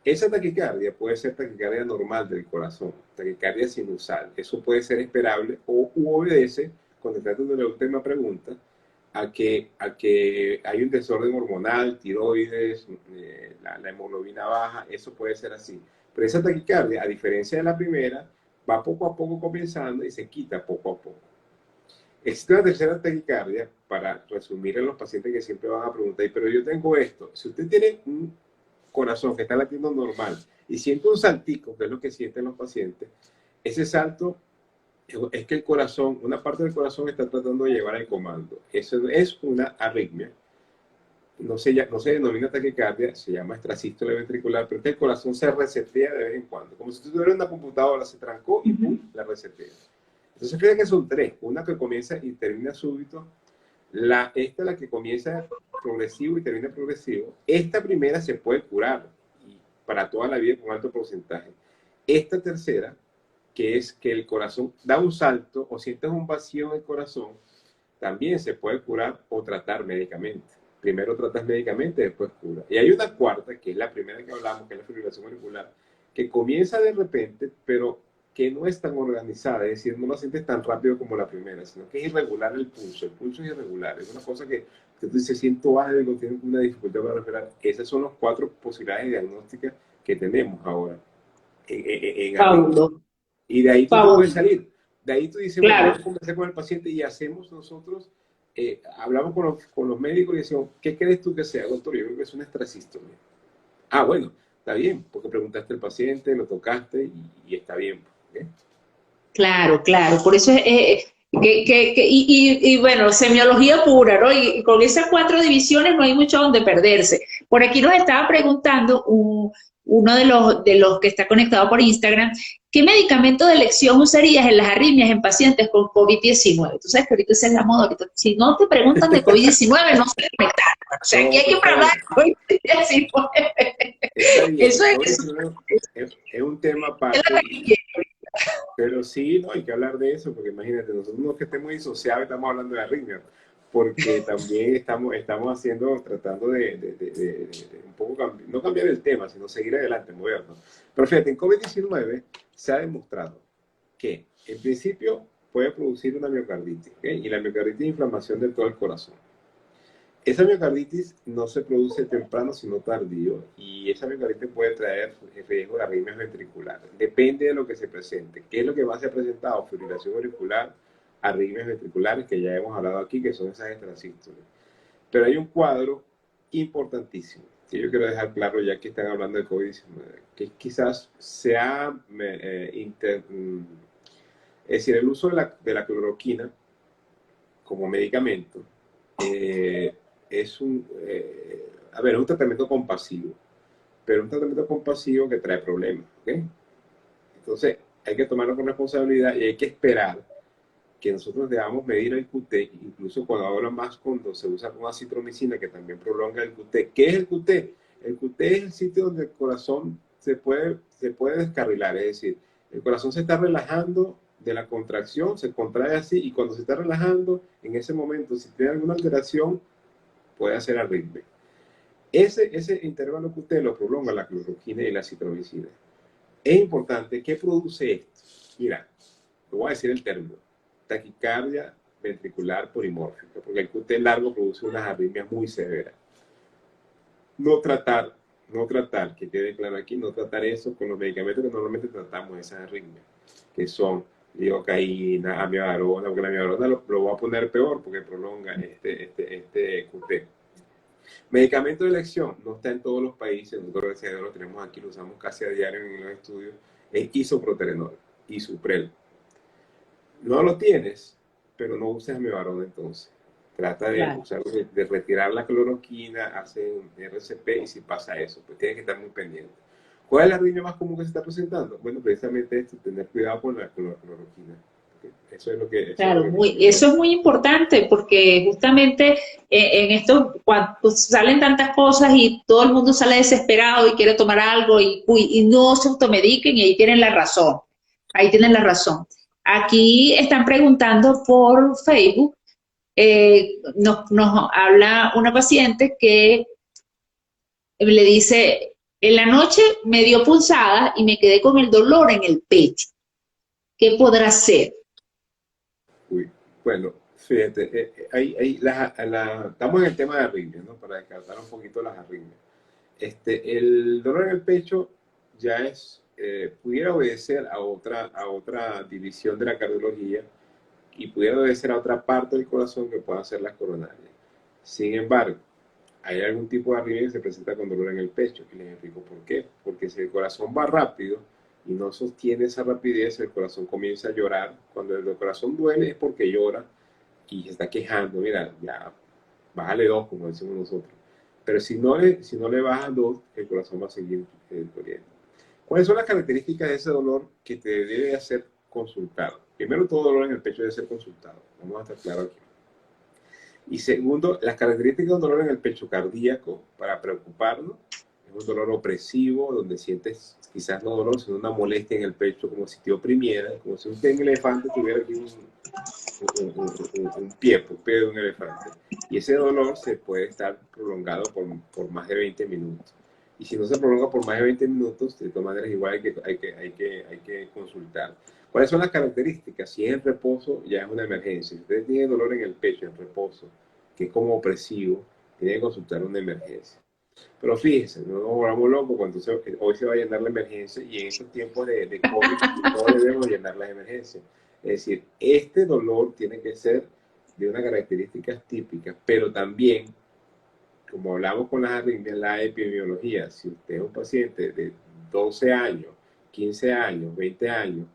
Esa taquicardia puede ser taquicardia normal del corazón, taquicardia sinusal. Eso puede ser esperable o obedece, contestando la última pregunta, a que hay un desorden hormonal, tiroides, la hemoglobina baja. Eso puede ser así. Pero esa taquicardia, a diferencia de la primera, va poco a poco comenzando y se quita poco a poco. Existe una tercera taquicardia, para resumir en los pacientes que siempre van a preguntar, pero yo tengo esto. Si usted tiene un corazón que está latiendo normal y siente un saltico, que es lo que sienten los pacientes, ese salto es que el corazón, una parte del corazón está tratando de llevar el comando. Eso es una arritmia. No se denomina taquicardia, se llama extrasístole ventricular, pero es que el corazón se resetea de vez en cuando. Como si tú tuvieras una computadora, se trancó y ¡pum!, la resetea. Entonces, fíjate que son tres. Una que comienza y termina súbito. Esta es la que comienza progresivo y termina progresivo. Esta primera se puede curar y para toda la vida con alto porcentaje. Esta tercera, que es que el corazón da un salto o sientes un vacío en el corazón, también se puede curar o tratar médicamente. Primero tratas médicamente, después cura. Y hay una cuarta, que es la primera que hablamos, que es la fibrilación auricular, que comienza de repente, pero que no es tan organizada, es decir, no la sientes tan rápido como la primera, sino que es irregular el pulso es irregular, es una cosa que tú dices, siento algo, tengo una dificultad para respirar. Esas son las 4 posibilidades diagnósticas que tenemos ahora en arritmia. Paulo, Y de ahí tú te puedes Paulo, salir. De ahí tú dices, bueno, claro. yo conversé con el paciente y hacemos nosotros, hablamos con los médicos y decimos, ¿qué crees tú que sea, doctor? Yo creo que es una extrasístole. Ah, bueno, está bien, porque preguntaste al paciente, lo tocaste y está bien. ¿Okay? Claro, claro, por eso y bueno, semiología pura, ¿no? Y con esas 4 divisiones no hay mucho donde perderse. Por aquí nos estaba preguntando uno de los que está conectado por Instagram, ¿qué medicamento de elección usarías en las arritmias en pacientes con COVID-19? Tú sabes que ahorita esa es la moda, ahorita, si no te preguntan de COVID-19, no se conectar. O sea, aquí No, hay que está hablar bien. de COVID-19. Está bien. Eso es, eso COVID-19 es un tema es aparte, la que pero sí, no hay que hablar de eso, porque imagínate, nosotros no es que estemos disociados, estamos hablando de arritmia, porque también estamos haciendo, tratando de un poco, no cambiar el tema, sino seguir adelante, movernos. Pero fíjate, en COVID-19 se ha demostrado que, en principio, puede producir una miocarditis, ¿okay? Y la miocarditis es inflamación de todo el corazón. Esa miocarditis no se produce temprano, sino tardío, y esa miocarditis puede traer riesgo de arritmias ventriculares. Depende de lo que se presente. ¿Qué es lo que más se ha presentado? Fibrilación auricular, arritmias ventriculares, que ya hemos hablado aquí, que son esas extrasístoles. Pero hay un cuadro importantísimo, que yo quiero dejar claro ya que están hablando de COVID-19, que quizás sea, es decir, el uso de la cloroquina como medicamento, es es un tratamiento compasivo, pero un tratamiento compasivo que trae problemas, ¿ok? Entonces, hay que tomarlo con responsabilidad y hay que esperar que nosotros debamos medir el QT, incluso cuando ahora más cuando se usa con acitromicina, que también prolonga el QT. ¿Qué es el QT? El QT es el sitio donde el corazón se puede descarrilar, es decir, el corazón se está relajando de la contracción, se contrae así, y cuando se está relajando, en ese momento, si tiene alguna alteración, puede hacer arritmia. Ese intervalo QT lo prolonga la cloroquina y la acitromicina. Es importante. ¿Qué produce esto? Mira, te voy a decir el término: taquicardia ventricular polimórfica, porque el QT largo produce unas arritmias muy severas. No tratar, que quede claro aquí, no tratar eso con los medicamentos que normalmente tratamos esas arritmias, que son lidocaína, amiadarona, porque la amiadarona lo voy a poner peor porque prolonga este QT. Medicamento de elección, no está en todos los países, nosotros gracias a Dios lo tenemos aquí, lo usamos casi a diario en los estudios, es isoproterenol, Isuprel. No lo tienes, pero no uses amibarona entonces. Trata de claro. usar, de retirar la cloroquina, hace un RCP, y si pasa eso, pues tienes que estar muy pendiente. ¿Cuál es la arritmia más común que se está presentando? Bueno, precisamente esto, tener cuidado con la cloroquina. Eso es lo que... Claro, eso es muy importante porque justamente en esto, cuando salen tantas cosas y todo el mundo sale desesperado y quiere tomar algo y no se automediquen, y ahí tienen la razón, ahí tienen la razón. Aquí están preguntando por Facebook, nos habla una paciente que le dice, en la noche me dio punzada y me quedé con el dolor en el pecho. ¿Qué podrá ser? Uy, bueno, fíjate, estamos en el tema de arritmias, ¿no? Para descartar un poquito las arritmias. El dolor en el pecho ya pudiera obedecer a otra división de la cardiología, y pudiera obedecer a otra parte del corazón que puedan ser las coronarias. Sin embargo, hay algún tipo de arritmia que se presenta con dolor en el pecho, y les explico por qué. Porque si el corazón va rápido y no sostiene esa rapidez, el corazón comienza a llorar. Cuando el corazón duele es porque llora y se está quejando. Mira, ya, bájale 2, como decimos nosotros. Pero si no le bajan 2, el corazón va a seguir doliendo. ¿Cuáles son las características de ese dolor que te debe hacer consultar? Primero, todo dolor en el pecho debe ser consultado. Vamos a estar claros aquí. Y segundo, las características de un dolor en el pecho cardíaco, para preocuparnos, es un dolor opresivo, donde sientes quizás no dolor, sino una molestia en el pecho, como si te oprimiera, como si un elefante tuviera aquí un pie de un elefante. Y ese dolor se puede estar prolongado por más de 20 minutos. Y si no se prolonga por más de 20 minutos, de todas maneras igual hay que consultar. ¿Cuáles son las características? Si es en reposo, ya es una emergencia. Si usted tiene dolor en el pecho en reposo, que es como opresivo, tiene que consultar una emergencia. Pero fíjense, no nos volvamos locos cuando hoy se va a llenar la emergencia y en estos tiempos de COVID no debemos llenar las emergencias. Es decir, este dolor tiene que ser de unas características típicas, pero también, como hablamos con las arritmias, la epidemiología, si usted es un paciente de 12 años, 15 años, 20 años,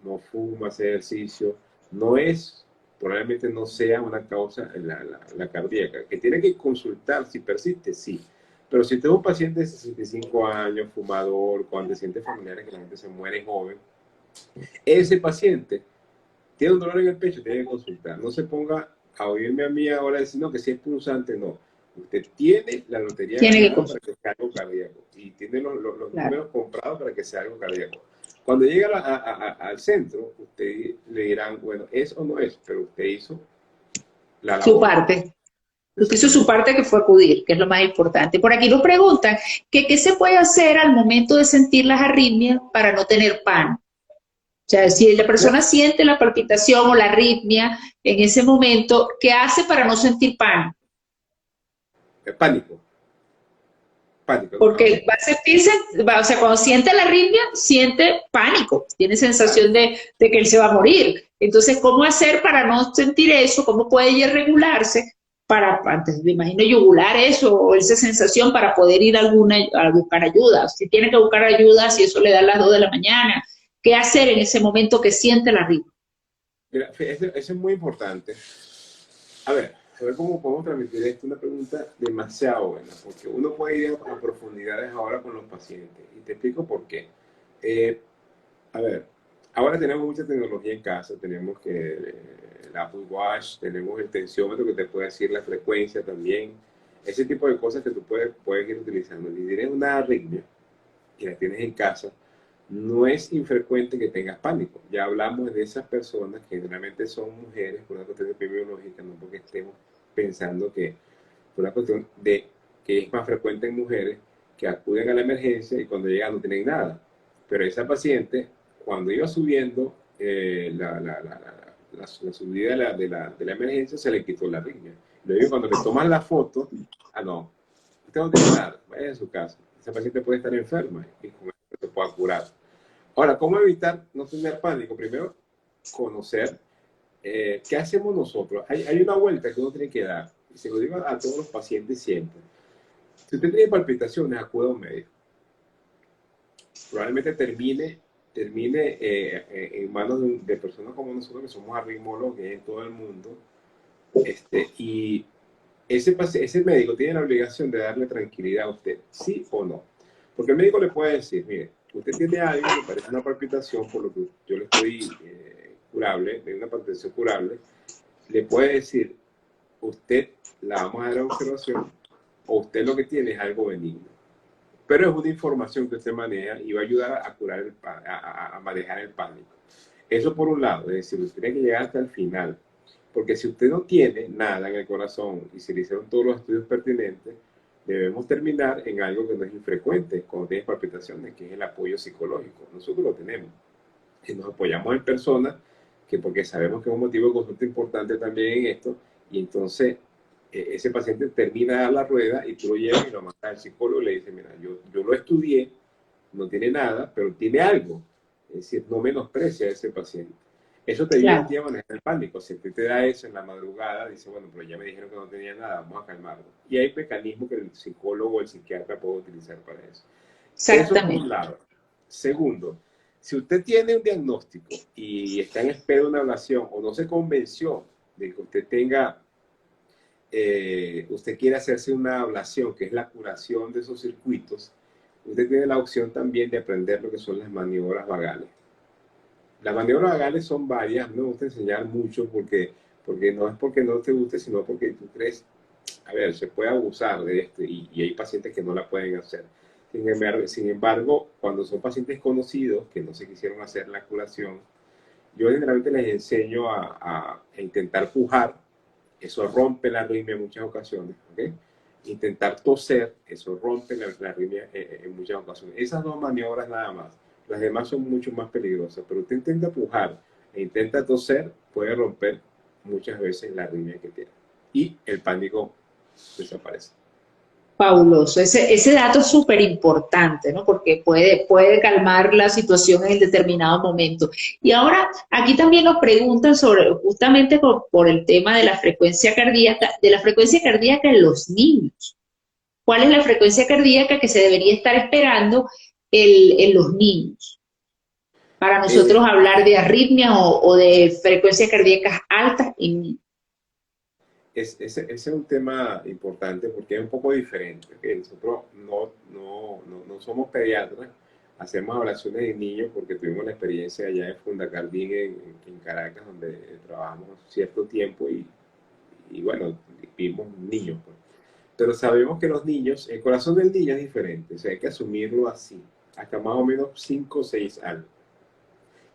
no fuma, hace ejercicio, no es, probablemente no sea una causa la cardíaca, que tiene que consultar si persiste, sí. Pero si usted es un paciente de 65 años, fumador, con antecedentes familiares, que la gente se muere joven, ese paciente tiene un dolor en el pecho, tiene que consultar. No se ponga a oírme a mí ahora decir, no, que si es punzante, no. Usted tiene la lotería ganada para que sea algo cardíaco y tiene los números comprados para que sea algo cardíaco. Cuando llega al centro, usted le dirán, bueno, es o no es, pero usted hizo la labor. Su parte. Usted hizo su parte, que fue acudir, que es lo más importante. Por aquí nos preguntan que qué se puede hacer al momento de sentir las arritmias para no tener pánico. O sea, si la persona siente la palpitación o la arritmia en ese momento, ¿qué hace para no sentir pánico? Pánico. Pánico. Porque va a sentirse, o sea, cuando siente la arritmia, siente pánico, tiene sensación de que él se va a morir. Entonces, ¿cómo hacer para no sentir eso? ¿Cómo puede ella regularse para, antes me imagino, yugular eso o esa sensación para poder ir a buscar ayuda? Si tiene que buscar ayuda, si eso le da a las 2 de la mañana, ¿qué hacer en ese momento que siente la arritmia? Mira, eso es muy importante. A ver cómo podemos transmitir esto. Una pregunta demasiado buena, porque uno puede ir a profundidades ahora con los pacientes. Y te explico por qué. A ver, ahora tenemos mucha tecnología en casa. Tenemos el Apple Watch, tenemos el tensiómetro que te puede decir la frecuencia también. Ese tipo de cosas que tú puedes ir utilizando. Si tienes una arritmia y la tienes en casa, no es infrecuente que tengas pánico. Ya hablamos de esas personas que generalmente son mujeres por una cuestión epidemiológica, no porque estemos pensando que por una cuestión de que es más frecuente en mujeres que acuden a la emergencia y cuando llegan no tienen nada. Pero esa paciente, cuando iba subiendo la subida de la emergencia, se le quitó la arritmia. Luego cuando le toman la foto, no, usted no tiene nada, vaya a su casa. Esa paciente puede estar enferma y con eso se puede curar. Ahora, ¿cómo evitar no tener pánico? Primero, conocer qué hacemos nosotros. Hay una vuelta que uno tiene que dar, y se lo digo a todos los pacientes siempre. Si usted tiene palpitaciones, acude a un médico. Probablemente termine en manos de personas como nosotros, que somos arritmólogos en todo el mundo, y ese médico tiene la obligación de darle tranquilidad a usted, sí o no. Porque el médico le puede decir, mire, usted tiene algo que parece una palpitación, por lo que yo le estoy curable, de una palpitación curable, le puede decir, usted la vamos a dar a observación, o usted lo que tiene es algo benigno. Pero es una información que usted maneja y va a ayudar a curar a manejar el pánico. Eso por un lado, es decir, usted tiene que llegar hasta el final. Porque si usted no tiene nada en el corazón y se le hicieron todos los estudios pertinentes, debemos terminar en algo que no es infrecuente cuando tienes palpitaciones, que es el apoyo psicológico. Nosotros lo tenemos. Y nos apoyamos en personas que, porque sabemos que es un motivo de consulta importante también en esto, y entonces ese paciente termina de dar la rueda y tú lo llevas y lo mandas al psicólogo y le dices, mira, yo lo estudié, no tiene nada, pero tiene algo. Es decir, no menosprecia a ese paciente. Eso te ayuda a ti a manejar el pánico. Si te da eso en la madrugada, dice, bueno, pero ya me dijeron que no tenía nada, vamos a calmarlo. Y hay mecanismos que el psicólogo o el psiquiatra puede utilizar para eso. Eso por un lado. Segundo, si usted tiene un diagnóstico y está en espera de una ablación o no se convenció de que usted tenga, usted quiere hacerse una ablación, que es la curación de esos circuitos, usted tiene la opción también de aprender lo que son las maniobras vagales. Las maniobras vagales son varias, me gusta enseñar mucho porque no es porque no te guste, sino porque tú crees, a ver, se puede abusar de esto y hay pacientes que no la pueden hacer. Sin embargo, cuando son pacientes conocidos que no se quisieron hacer la curación, yo generalmente les enseño a intentar pujar, eso rompe la arritmia en muchas ocasiones, ¿okay? Intentar toser, eso rompe la arritmia en muchas ocasiones. Esas dos maniobras nada más. Las demás son mucho más peligrosas, pero usted intenta pujar e intenta toser, puede romper muchas veces la arritmia que tiene. Y el pánico desaparece. Fabuloso. Ese dato es súper importante, ¿no? Porque puede calmar la situación en determinado momento. Y ahora, aquí también nos preguntan sobre, justamente por el tema de la frecuencia cardíaca en los niños. ¿Cuál es la frecuencia cardíaca que se debería estar esperando en los niños? Para nosotros hablar de arritmia o de frecuencias cardíacas altas en niños. Ese es un tema importante porque es un poco diferente. ¿Okay? Nosotros no somos pediatras, hacemos evaluaciones de niños porque tuvimos la experiencia allá en Fundacardín en Caracas, donde trabajamos cierto tiempo y bueno, vimos niños. Pues. Pero sabemos que los niños, el corazón del niño es diferente, o sea, hay que asumirlo así, hasta más o menos 5 o 6 años.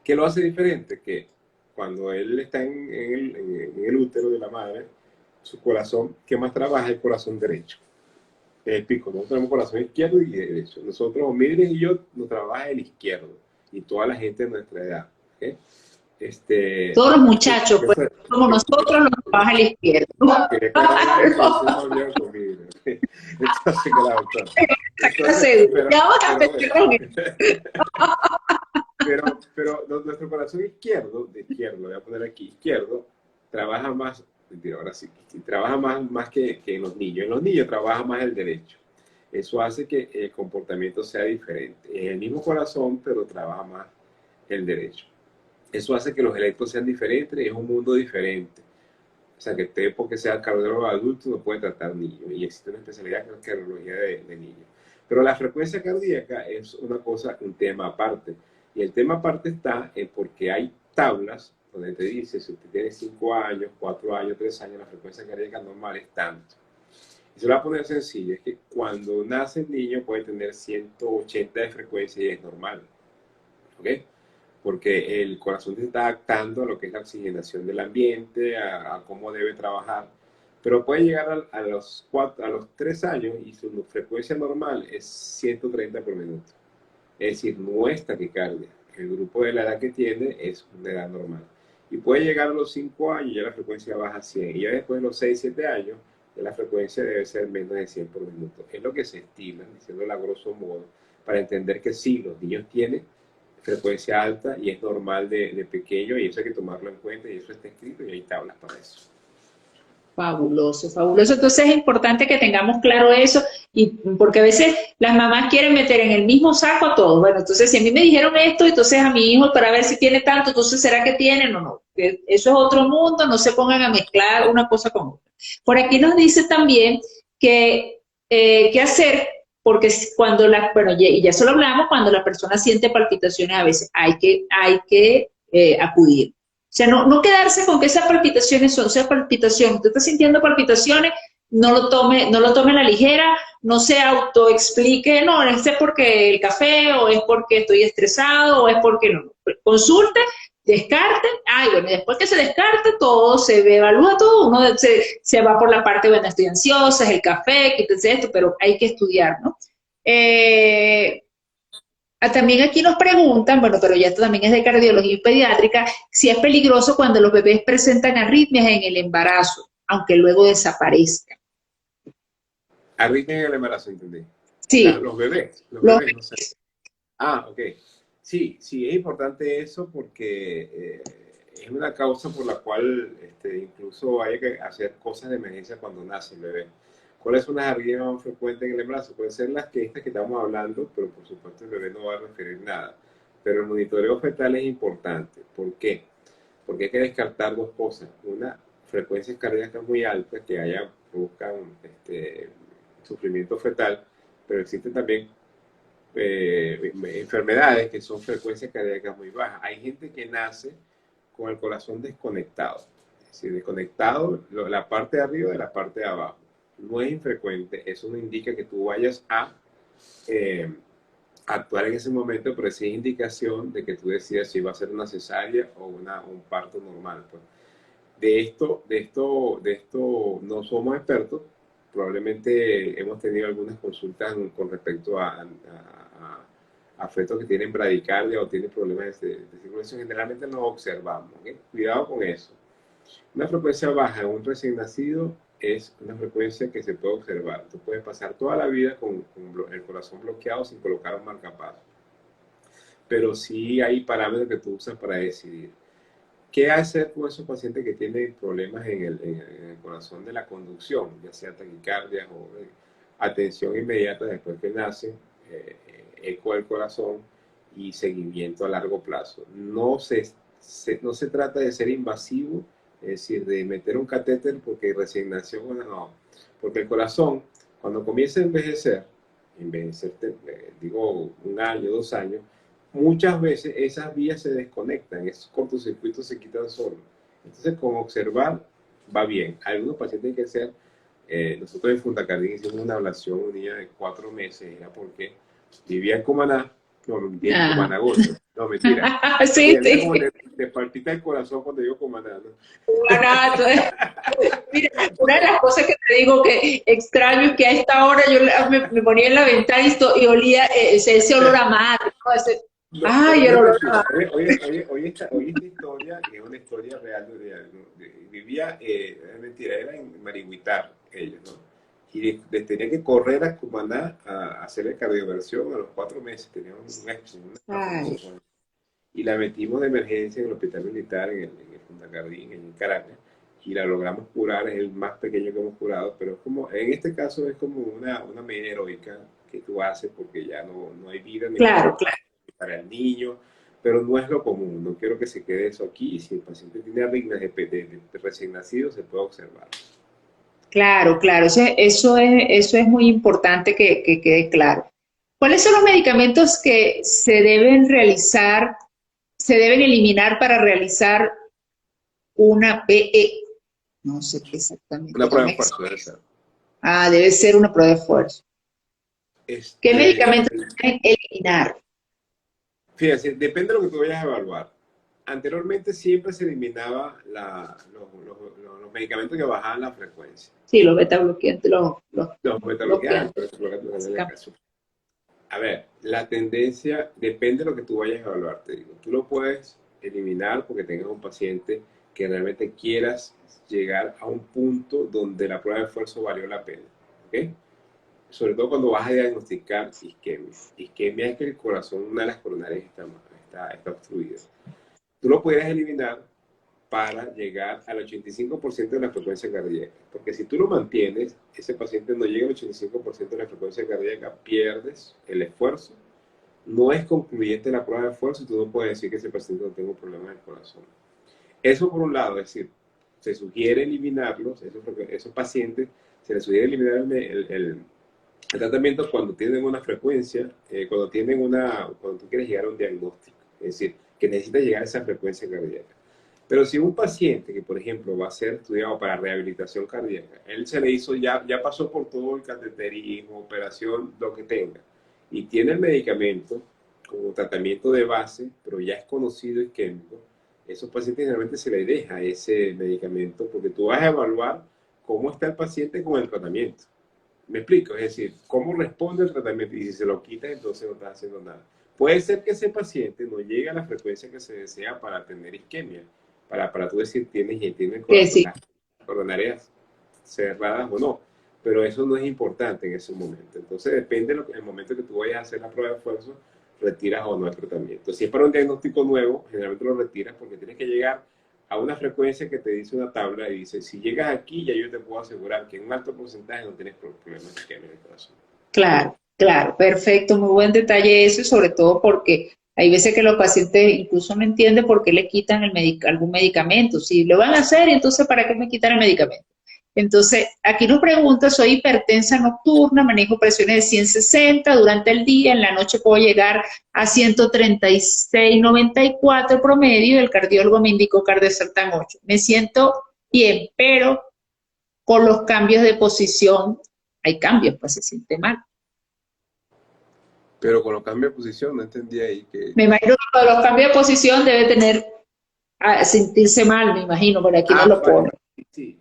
¿Qué lo hace diferente? Que cuando él está en el útero de la madre, su corazón que más trabaja es el corazón derecho. El pico. Nosotros tenemos corazón izquierdo y derecho. Nosotros, Mildred y yo, nos trabaja el izquierdo. Y toda la gente de nuestra edad. ¿Okay? Todos los muchachos, pues, como nosotros, nos trabaja el izquierdo. Entonces, pero nuestro corazón izquierdo, de izquierdo, lo voy a poner aquí, izquierdo, trabaja más. Ahora sí, trabaja más que en los niños. En los niños trabaja más el derecho. Eso hace que el comportamiento sea diferente. Es el mismo corazón, pero trabaja más el derecho. Eso hace que los electros sean diferentes y es un mundo diferente. O sea, que usted, porque sea cardiólogo adulto, no puede tratar niños. Y existe una especialidad que es cardiología de niños. Pero la frecuencia cardíaca es una cosa, un tema aparte. Y el tema aparte está en porque hay tablas donde te dice, si usted tiene 5 años, 4 años, 3 años, la frecuencia cardíaca normal es tanto. Y se lo voy a poner sencillo, es que cuando nace el niño puede tener 180 de frecuencia y es normal. ¿Ok? Porque el corazón se está adaptando a lo que es la oxigenación del ambiente, a cómo debe trabajar. Pero puede llegar a los 3 años y su frecuencia normal es 130 por minuto. Es decir, no es taquicardia. El grupo de la edad que tiene es una edad normal. Y puede llegar a los 5 años y ya la frecuencia baja a 100. Y ya después de los 6, 7 años, ya la frecuencia debe ser menos de 100 por minuto. Es lo que se estima, diciéndolo a grosso modo, para entender que sí, los niños tienen frecuencia alta y es normal de pequeño y eso hay que tomarlo en cuenta y eso está escrito y hay tablas para eso. Fabuloso, fabuloso. Entonces es importante que tengamos claro eso, y porque a veces las mamás quieren meter en el mismo saco a todos. Bueno, entonces si a mí me dijeron esto, entonces a mi hijo para ver si tiene tanto, entonces ¿será que tienen o no? Eso es otro mundo, no se pongan a mezclar una cosa con otra. Por aquí nos dice también que qué hacer, porque cuando bueno, y ya se lo hablamos, cuando la persona siente palpitaciones a veces hay que acudir. O sea, no quedarse con que esas palpitaciones sea palpitación. Usted está sintiendo palpitaciones, no lo tome a la ligera, no se autoexplique, no, es porque el café, o es porque estoy estresado, o es porque no. Consulte, descarte, bueno, después que se descarte todo, se evalúa todo, uno se va por la parte, bueno, estoy ansiosa, es el café, quítese esto, pero hay que estudiar, ¿no? También aquí nos preguntan, bueno, pero ya esto también es de cardiología pediátrica, si es peligroso cuando los bebés presentan arritmias en el embarazo, aunque luego desaparezcan. Arritmias en el embarazo, entendí. Sí. Los bebés, no sé. Ok. Sí, es importante eso porque es una causa por la cual incluso hay que hacer cosas de emergencia cuando nace el bebé. ¿Cuáles son las arritmias más frecuentes en el embarazo? Pueden ser estas que estamos hablando, pero por supuesto el bebé no va a referir nada. Pero el monitoreo fetal es importante. ¿Por qué? Porque hay que descartar dos cosas. Una, frecuencias cardíacas muy altas que produzcan sufrimiento fetal, pero existen también enfermedades que son frecuencias cardíacas muy bajas. Hay gente que nace con el corazón desconectado. Es decir, desconectado la parte de arriba de la parte de abajo. No es infrecuente, eso no indica que tú vayas a actuar en ese momento, pero sí es indicación de que tú decidas si va a ser una cesárea o un parto normal. Pues. De esto no somos expertos, probablemente hemos tenido algunas consultas con respecto a fetos que tienen bradicardia o tienen problemas de circulación. Generalmente no observamos. ¿Okay? Cuidado con eso. Una frecuencia baja en un recién nacido es una frecuencia que se puede observar. Tú puedes pasar toda la vida con el corazón bloqueado sin colocar un marcapaso. Pero sí hay parámetros que tú usas para decidir. ¿Qué hacer con esos pacientes que tienen problemas en el corazón de la conducción, ya sea taquicardia o atención inmediata después que nacen, eco del corazón y seguimiento a largo plazo? No se trata de ser invasivo, es decir, de meter un catéter porque recién nació, no, porque el corazón, cuando comienza a envejecer, digo 1 año, 2 años, muchas veces esas vías se desconectan, esos cortocircuitos se quitan solos. Entonces, con observar va bien. Algunos pacientes tienen que ser, nosotros en Fundacardín hicimos una ablación, un niño de 4 meses, era porque vivía en Cumaná, no, vivía en Cumaná Gordo, no, mentira. Sí, sí. Como te palpita el corazón cuando digo Cumaná, ¿no? Barato. Mira, una de las cosas que te digo que extraño es que a esta hora yo me ponía en la ventana y olía ese olor a mar, ¿no? Ay, el olor a mar. Oye, esta historia, que es una historia real, vivía, es mentira, era en Marihuitar, ellos, ¿no? Y les tenía que correr a Cumaná a hacerle cardioversión a los 4 meses, teníamos una y la metimos de emergencia en el hospital militar, en el Fundacardín, en Caracas, y la logramos curar, es el más pequeño que hemos curado, pero es como, en este caso es como una medida heroica que tú haces porque ya no hay vida ni Claro, para el niño, pero no es lo común, no quiero que se quede eso aquí, y si el paciente tiene arritmias de recién nacido, se puede observar. claro, claro. Eso es muy importante que quede claro. ¿Cuáles son los medicamentos que se deben realizar, se deben eliminar para realizar una PE? No sé qué exactamente. Una prueba de esfuerzo debe ser. Debe ser una prueba de esfuerzo. ¿Qué medicamentos se deben eliminar? Fíjense, depende de lo que tú vayas a evaluar. Anteriormente siempre se eliminaba los medicamentos que bajaban la frecuencia. Sí, los beta bloqueantes. Los beta bloqueantes. A ver, la tendencia depende de lo que tú vayas a evaluar, te digo. Tú lo puedes eliminar porque tengas un paciente que realmente quieras llegar a un punto donde la prueba de esfuerzo valió la pena. ¿Ok? Sobre todo cuando vas a diagnosticar isquemia. Isquemia es que el corazón, una de las coronarias está obstruida. Tú lo puedes eliminar para llegar al 85% de la frecuencia cardíaca. Porque si tú lo mantienes, ese paciente no llega al 85% de la frecuencia cardíaca, pierdes el esfuerzo. No es concluyente la prueba de esfuerzo y tú no puedes decir que ese paciente no tenga un problema del corazón. Eso por un lado, es decir, se sugiere eliminarlos, esos pacientes, se les sugiere eliminar el tratamiento cuando tienen una frecuencia, cuando tú quieres llegar a un diagnóstico, es decir, que necesitas llegar a esa frecuencia cardíaca. Pero si un paciente que, por ejemplo, va a ser estudiado para rehabilitación cardíaca, él se le hizo, ya pasó por todo el cateterismo, operación, lo que tenga, y tiene el medicamento como tratamiento de base, pero ya es conocido isquémico, esos pacientes generalmente se les deja ese medicamento porque tú vas a evaluar cómo está el paciente con el tratamiento. ¿Me explico? Es decir, cómo responde el tratamiento y si se lo quitas, entonces no estás haciendo nada. Puede ser que ese paciente no llegue a la frecuencia que se desea para tener isquemia, para tú decir tiene coronarias cerradas o no, pero eso no es importante en ese momento. Entonces depende del momento que tú vayas a hacer la prueba de esfuerzo, retiras o no el tratamiento. Si es para un diagnóstico nuevo, generalmente lo retiras porque tienes que llegar a una frecuencia que te dice una tabla y dice, si llegas aquí, ya yo te puedo asegurar que en un alto porcentaje no tienes problemas de isquemia en el corazón. Claro, claro, perfecto, muy buen detalle eso, y sobre todo porque hay veces que los pacientes incluso no entienden por qué le quitan algún medicamento. Si lo van a hacer, entonces ¿para qué me quitan el medicamento? Entonces, aquí nos pregunta, soy hipertensa nocturna, manejo presiones de 160 durante el día, en la noche puedo llegar a 136/94 promedio, el cardiólogo me indicó Cardesartan 8. Me siento bien, pero con los cambios de posición, hay cambios, pues se siente mal. Pero con los cambios de posición, no entendí ahí que... Me imagino que con los cambios de posición debe tener, sentirse mal, me imagino, por aquí no lo pone. Sí.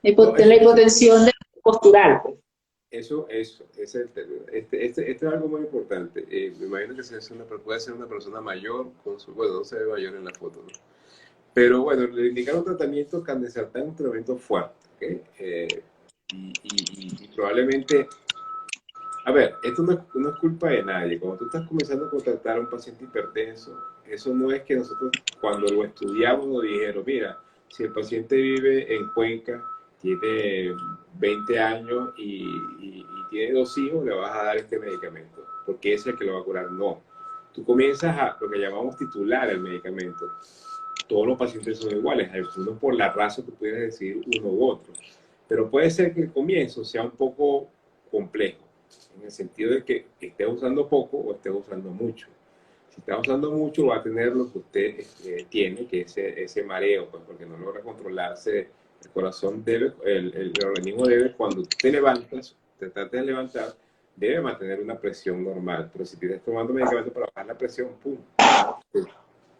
La hipotensión del postural. Pues. Eso, ese es el término. Este es algo muy importante. Me imagino que puede ser una persona mayor, bueno, no se ve mayor en la foto, ¿no? Pero bueno, le indicaron tratamiento candesartán, un tratamiento fuerte, ¿ok? Y probablemente, a ver, esto no es culpa de nadie. Cuando tú estás comenzando a contactar a un paciente hipertenso, eso no es que nosotros, cuando lo estudiamos, nos dijeron, mira, si el paciente vive en Cuenca, tiene 20 años y tiene 2 hijos, le vas a dar este medicamento, porque ese es el que lo va a curar. No. Tú comienzas a lo que llamamos titular el medicamento. Todos los pacientes son iguales, algunos por la raza tú puedes decidir uno u otro. Pero puede ser que el comienzo sea un poco complejo, en el sentido de que estés usando poco o estés usando mucho. Si está usando mucho, va a tener lo que usted tiene, que es ese mareo, pues, porque no logra controlarse. El corazón debe, el organismo debe, cuando te levantas, te tratas de levantar, debe mantener una presión normal. Pero si tienes tomando medicamentos para bajar la presión, ¡pum!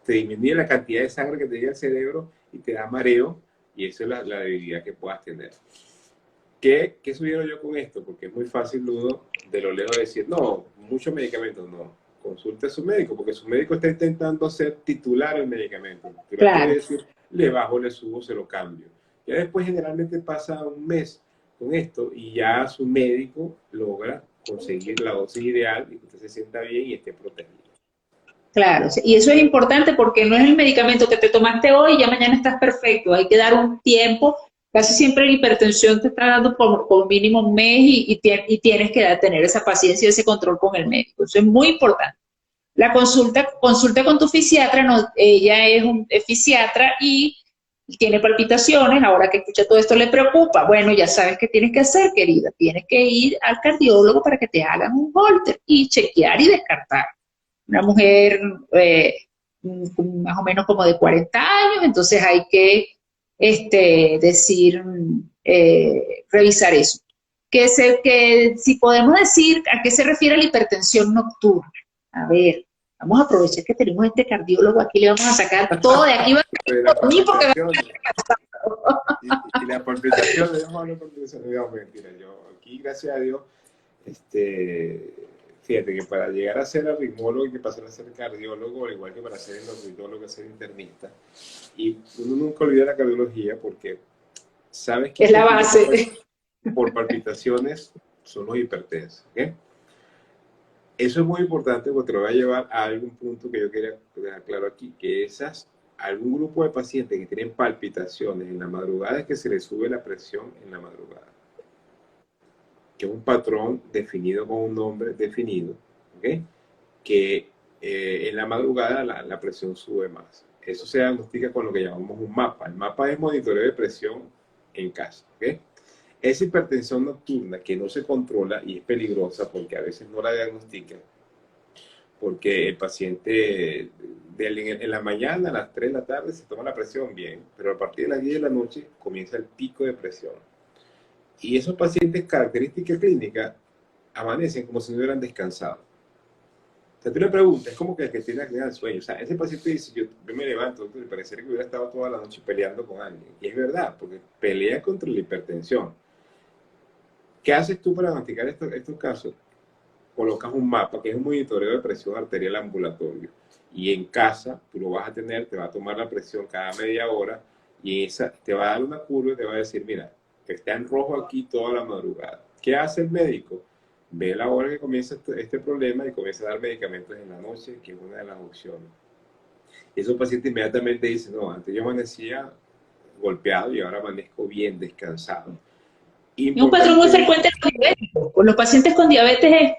Te disminuye la cantidad de sangre que te llega al cerebro y te da mareo, y eso es la debilidad que puedas tener. ¿Qué sugiero yo con esto? Porque es muy fácil uno de lo lejos decir, no, muchos medicamentos, no. Consulte a su médico, porque su médico está intentando hacer titular el medicamento. Pero Claro. puede decir, le bajo, le subo, se lo cambio. Ya después generalmente pasa un mes con esto y ya su médico logra conseguir la dosis ideal y que usted se sienta bien y esté protegido. Claro, y eso es importante porque no es el medicamento que te tomaste hoy y ya mañana estás perfecto. Hay que dar un tiempo. Casi siempre la hipertensión te está dando por mínimo un mes y tienes que tener esa paciencia y ese control con el médico. Eso es muy importante. La consulta con tu fisiatra, ella es fisiatra y tiene palpitaciones, ahora que escucha todo esto le preocupa. Bueno, ya sabes qué tienes que hacer, querida. Tienes que ir al cardiólogo para que te hagan un Holter y chequear y descartar. Una mujer más o menos como de 40 años, entonces hay que revisar eso. Que si podemos decir a qué se refiere la hipertensión nocturna. A ver, vamos a aprovechar que tenemos este cardiólogo aquí, le vamos a sacar todo de aquí. Y la palpitación, mentira, yo aquí, gracias a Dios, fíjate que para llegar a ser arritmólogo hay que pasar a ser cardiólogo, al igual que para ser endocrinólogo, ser internista. Y uno nunca olvida la cardiología porque sabes que es la base. Por palpitaciones son los hipertensos, ¿ok? Eso es muy importante porque te lo voy a llevar a algún punto que yo quería dejar claro aquí, que algún grupo de pacientes que tienen palpitaciones en la madrugada es que se les sube la presión en la madrugada. Que es un patrón definido con un nombre definido, ¿ok? Que en la madrugada la presión sube más. Eso se diagnostica con lo que llamamos un mapa. El mapa es monitoreo de presión en casa, ¿ok? Esa hipertensión nocturna que no se controla y es peligrosa porque a veces no la diagnostican, porque el paciente en la mañana a las 3 de la tarde se toma la presión bien, pero a partir de las 10 de la noche comienza el pico de presión. Y esos pacientes, característica clínica, amanecen como si no hubieran descansado. O sea, tú le preguntas, es como que el que tiene apnea del sueño. O sea, ese paciente dice, yo me levanto, doctor, y parecería que hubiera estado toda la noche peleando con alguien. Y es verdad, porque pelea contra la hipertensión. ¿Qué haces tú para diagnosticar estos casos? Colocas un mapa, que es un monitoreo de presión arterial ambulatorio. Y en casa, tú lo vas a tener, te va a tomar la presión cada media hora, y esa te va a dar una curva y te va a decir, mira, que está en rojo aquí toda la madrugada. ¿Qué hace el médico? Ve la hora que comienza este problema y comienza a dar medicamentos en la noche, que es una de las opciones. Y esos pacientes inmediatamente dicen, no, antes yo amanecía golpeado y ahora amanezco bien, descansado. Es un patrón muy frecuente en los diabéticos. Con los pacientes con diabetes es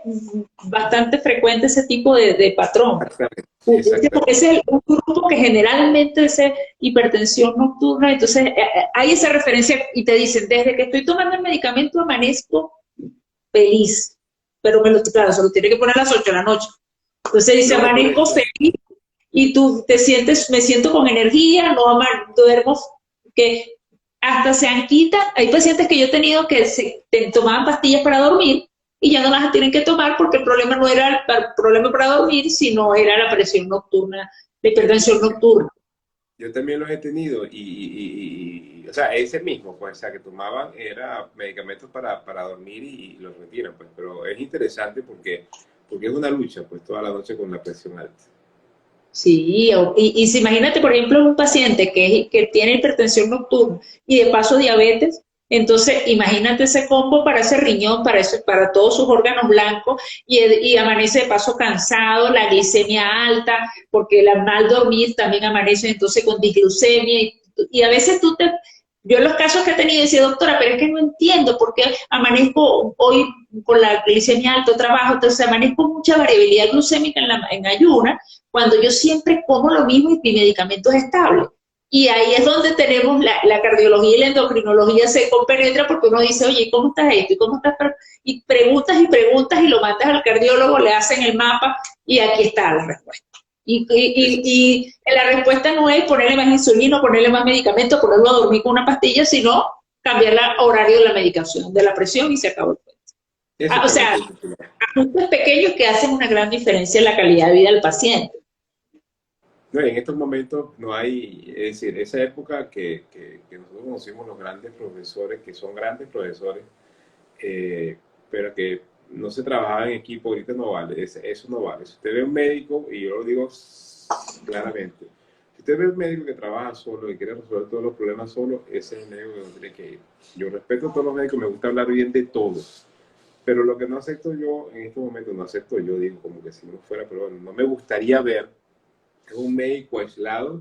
bastante frecuente ese tipo de patrón. Exactamente. Porque ese es un grupo que generalmente es hipertensión nocturna, entonces hay esa referencia y te dicen, desde que estoy tomando el medicamento amanezco feliz, pero claro, se lo tiene que poner a las 8 de la noche. Entonces dice, amanezco feliz y tú me siento con energía, no duermo, que hasta se han quitado. Hay pacientes que yo he tenido que tomaban pastillas para dormir y ya no las tienen que tomar porque el problema no era el problema para dormir, sino era la presión nocturna, la hipertensión nocturna. Yo también los he tenido o sea, ese mismo, pues, o sea, que tomaban era medicamentos para dormir y los retiran, pues, pero es interesante porque es una lucha, pues, toda la noche con la presión alta. Sí, y si imagínate, por ejemplo, un paciente que tiene hipertensión nocturna y de paso diabetes, entonces imagínate ese combo para ese riñón, para todos sus órganos blancos, y amanece de paso cansado, la glicemia alta, porque el mal dormir también amanece entonces con disglucemia, y a veces yo en los casos que he tenido decía, doctora, pero es que no entiendo por qué amanezco hoy con la glicemia alta, trabajo, entonces amanezco con mucha variabilidad glucémica en ayuna, cuando yo siempre como lo mismo y mi medicamento es estable. Y ahí es donde tenemos la cardiología y la endocrinología se compenetra porque uno dice, oye, ¿cómo estás esto? ¿Y cómo estás? Y preguntas y preguntas y lo mandas al cardiólogo, le hacen el mapa y aquí está la respuesta. Y la respuesta no es ponerle más insulina, ponerle más medicamento, ponerlo a dormir con una pastilla, sino cambiar el horario de la medicación, de la presión y se acabó el cuento. O sea, Exactamente. ajustes pequeños que hacen una gran diferencia en la calidad de vida del paciente. No, en estos momentos no hay, es decir, esa época que nosotros conocimos los grandes profesores, que son grandes profesores, eh, pero que no se trabajaba en equipo, ahorita no vale, eso no vale. Si usted ve un médico, y yo lo digo claramente, si usted ve un médico que trabaja solo y quiere resolver todos los problemas solo, ese es el médico que no tiene que ir. Yo respeto a todos los médicos, me gusta hablar bien de todos, pero lo que no acepto yo en estos momentos, no acepto yo, digo como que si no fuera, pero bueno, no me gustaría ver un médico aislado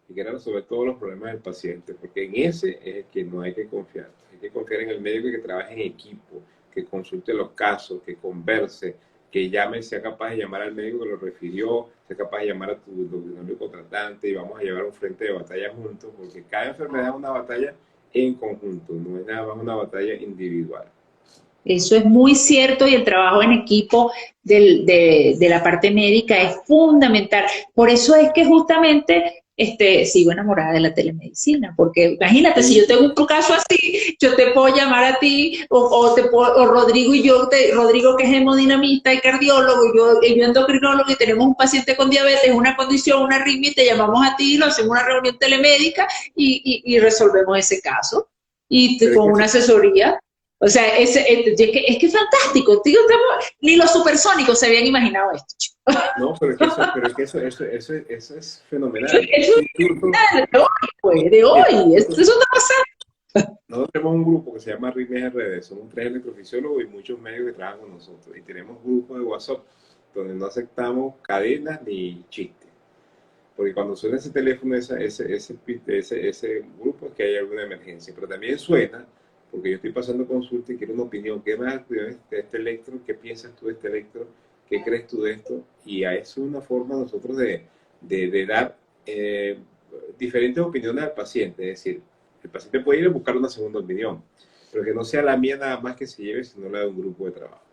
y quiera resolver todos los problemas del paciente, porque en ese es el que no hay que confiar. Hay que confiar en el médico que trabaje en equipo, que consulte los casos, que converse, que llame, sea capaz de llamar al médico que lo refirió, sea capaz de llamar a tu médico tratante y vamos a llevar un frente de batalla juntos, porque cada enfermedad es una batalla en conjunto, no es nada más una batalla individual. Eso es muy cierto y el trabajo en equipo de la parte médica es fundamental. Por eso es que justamente sigo enamorada de la telemedicina, porque imagínate, si yo tengo un caso así, yo te puedo llamar a ti, o Rodrigo y yo, Rodrigo que es hemodinamista y cardiólogo, y yo endocrinólogo, y tenemos un paciente con diabetes, una condición, una arritmia, y te llamamos a ti, lo hacemos una reunión telemédica y resolvemos ese caso, y Pero es con que una asesoría. O sea, es que es fantástico. Tío, ni los supersónicos se habían imaginado esto, chico. no, pero es que eso es fenomenal. Eso Incluso, es de hoy, pues, de mira, hoy. Eso está pasando. nosotros tenemos un grupo que se llama Arritmias RD, somos 3 electrofisiólogos y muchos medios que trabajan con nosotros. Y tenemos grupos de WhatsApp donde no aceptamos cadenas ni chistes. Porque cuando suena ese teléfono, ese grupo es que hay alguna emergencia. Pero también suena porque yo estoy pasando consulta y quiero una opinión. ¿Qué más de este electro? ¿Qué piensas tú de este electro? ¿Qué crees tú de esto? Y a eso es una forma nosotros de dar diferentes opiniones al paciente. Es decir, el paciente puede ir a buscar una segunda opinión, pero que no sea la mía nada más que se lleve, sino la de un grupo de trabajo.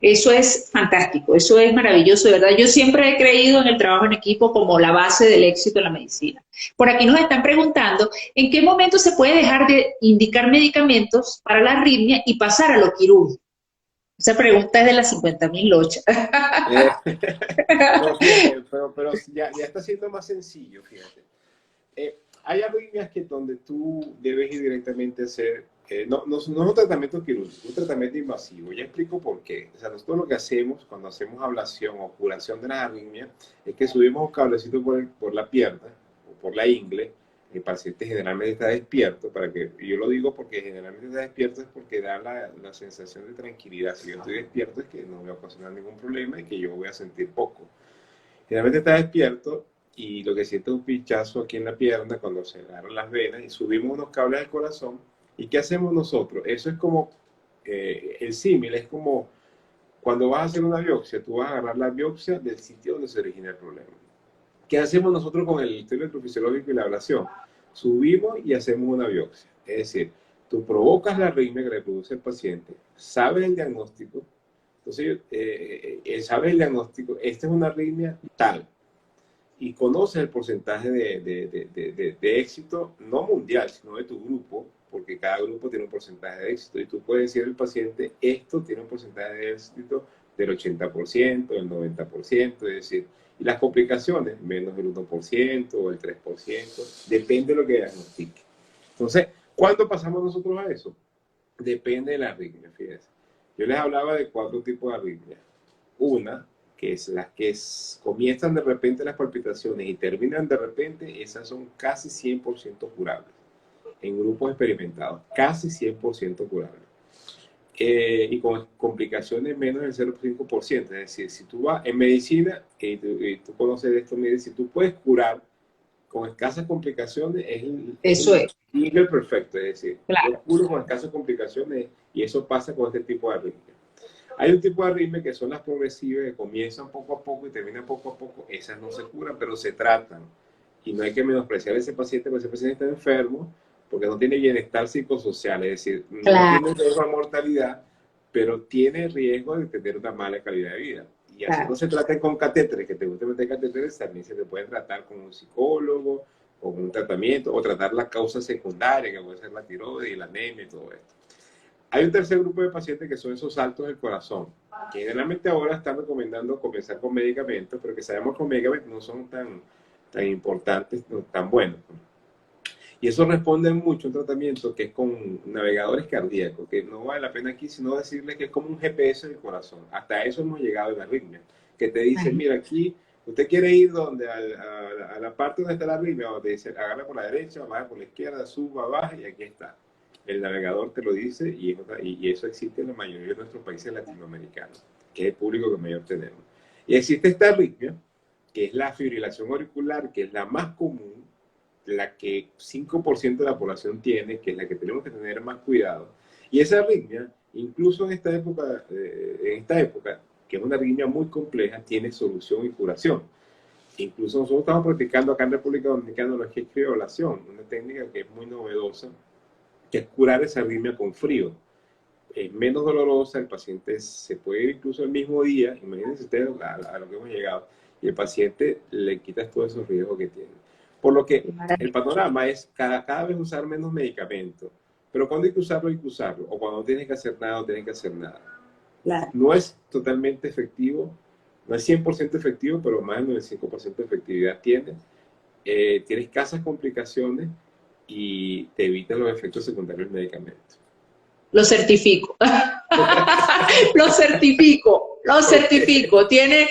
Eso es fantástico, eso es maravilloso, de verdad. Yo siempre he creído en el trabajo en equipo como la base del éxito en la medicina. Por aquí nos están preguntando, ¿en qué momento se puede dejar de indicar medicamentos para la arritmia y pasar a lo quirúrgico? Esa pregunta es de las 50.000 lochas. No, fíjate, pero ya está siendo más sencillo, fíjate. Hay arritmias que donde tú debes ir directamente a hacer, no es un tratamiento quirúrgico, es un tratamiento invasivo. Ya explico por qué. O sea, nosotros lo que hacemos cuando hacemos ablación o curación de las arritmias es que subimos un cablecito por la pierna o por la ingle. El paciente generalmente está despierto, y yo lo digo porque generalmente está despierto es porque da la sensación de tranquilidad. Si yo estoy despierto es que no me va a ocasionar ningún problema y que yo voy a sentir poco. Generalmente está despierto y lo que siente es un pinchazo aquí en la pierna cuando se agarran las venas y subimos unos cables al corazón. ¿Y qué hacemos nosotros? Eso es como, el símil es como cuando vas a hacer una biopsia, tú vas a agarrar la biopsia del sitio donde se origina el problema. ¿Qué hacemos nosotros con el estudio electrofisiológico y la ablación? Subimos y hacemos una biopsia. Es decir, tú provocas la arritmia que le produce el paciente, sabes el diagnóstico, entonces sabes el diagnóstico, esta es una arritmia tal, y conoces el porcentaje de éxito, no mundial, sino de tu grupo, porque cada grupo tiene un porcentaje de éxito, y tú puedes decir al paciente, esto tiene un porcentaje de éxito del 80%, del 90%, es decir, y las complicaciones, menos del 1% o el 3%, depende de lo que diagnostique. Entonces, ¿cuándo pasamos nosotros a eso? Depende de la arritmia, fíjense. Yo les hablaba de 4 tipos de arritmias. Una, que es las que comienzan de repente las palpitaciones y terminan de repente, esas son casi 100% curables en grupos experimentados, casi 100% curables. Y con complicaciones menos del 0,5%. Es decir, si tú vas en medicina, y tú conoces de esto, mire, si tú puedes curar con escasas complicaciones, Eso es. nivel perfecto. Es decir, Claro. yo curo con escasas complicaciones y eso pasa con este tipo de arritmia. Hay un tipo de arritmia que son las progresivas, que comienzan poco a poco y terminan poco a poco. Esas no se curan, pero se tratan. Y no hay que menospreciar a ese paciente, porque ese paciente está enfermo, porque no tiene bienestar psicosocial, es decir, Claro. no tiene riesgo de mortalidad, pero tiene riesgo de tener una mala calidad de vida. Y así Claro. no se trata con catéteres, que te guste meter catéteres, también se te puede tratar con un psicólogo, con un tratamiento, o tratar la causa secundaria, que puede ser la tiroides y la anemia y todo esto. Hay un tercer grupo de pacientes que son esos saltos del corazón, que generalmente ahora están recomendando comenzar con medicamentos, pero que sabemos que los medicamentos no son tan importantes, no tan buenos. Y eso responde mucho a un tratamiento que es con navegadores cardíacos, que no vale la pena aquí sino decirles que es como un GPS del corazón. Hasta eso hemos llegado en la arritmia, que te dice, mira, aquí usted quiere ir donde a la parte donde está la arritmia, o te dice, agarra por la derecha, baja por la izquierda, suba, baja, y aquí está. El navegador te lo dice y eso existe en la mayoría de nuestros países latinoamericanos, que es el público que mayor tenemos. Y existe esta arritmia, que es la fibrilación auricular, que es la más común, la que 5% de la población tiene, que es la que tenemos que tener más cuidado. Y esa arritmia, incluso en esta época, que es una arritmia muy compleja, tiene solución y curación. Incluso nosotros estamos practicando acá en República Dominicana lo que es criolación, una técnica que es muy novedosa, que es curar esa arritmia con frío. Es menos dolorosa, el paciente se puede ir incluso el mismo día, imagínense ustedes a lo que hemos llegado, y el paciente le quitas todos esos riesgos que tiene. Por lo que el panorama es cada vez usar menos medicamentos, pero cuando hay que usarlo, hay que usarlo, o cuando no tienes que hacer nada, no tienes que hacer nada. Claro. No es totalmente efectivo, no es 100% efectivo, pero más del 95% de efectividad tiene. Tiene escasas complicaciones y te evitas los efectos secundarios del medicamento. Lo certifico. Lo certifico. Lo certifico. Tiene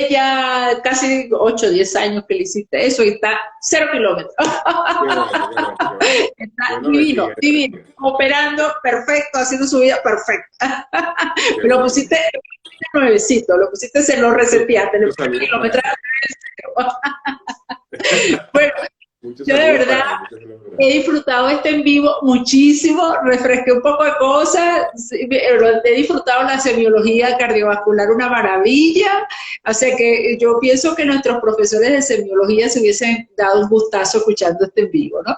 ya casi 8 o 10 años que le hiciste eso y está 0 kilómetros. Está divino, divino. Operando perfecto, haciendo su vida perfecta. Lo pusiste nuevecito, lo pusiste, se lo reseteaste. Le pusiste kilometraje. Bueno, yo de verdad he disfrutado este en vivo muchísimo, refresqué un poco de cosas, he disfrutado la semiología cardiovascular, una maravilla, así que yo pienso que nuestros profesores de semiología se hubiesen dado un gustazo escuchando este en vivo, ¿no?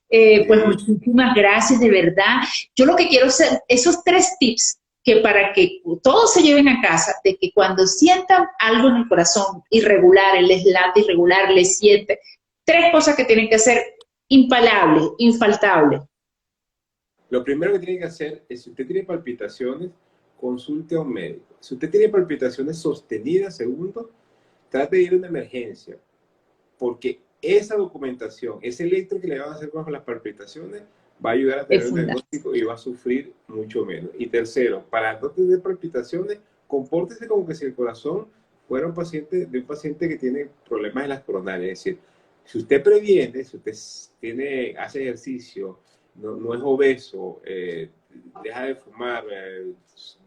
Pues muchísimas gracias, de verdad. Yo lo que quiero hacer, esos 3 tips, que para que todos se lleven a casa, de que cuando sientan algo en el corazón irregular, les late irregular, les siente, 3 cosas que tienen que hacer impalables, infaltables. Lo primero que tiene que hacer es, si usted tiene palpitaciones, consulte a un médico. Si usted tiene palpitaciones sostenidas, segundo, trate de ir a una emergencia, porque esa documentación, ese electro que le van a hacer con las palpitaciones, va a ayudar a tener un diagnóstico y va a sufrir mucho menos. Y tercero, para no tener palpitaciones, compórtese como que si el corazón fuera un paciente que tiene problemas en las coronarias. Es decir, si usted previene, si usted hace ejercicio, no es obeso, deja de fumar,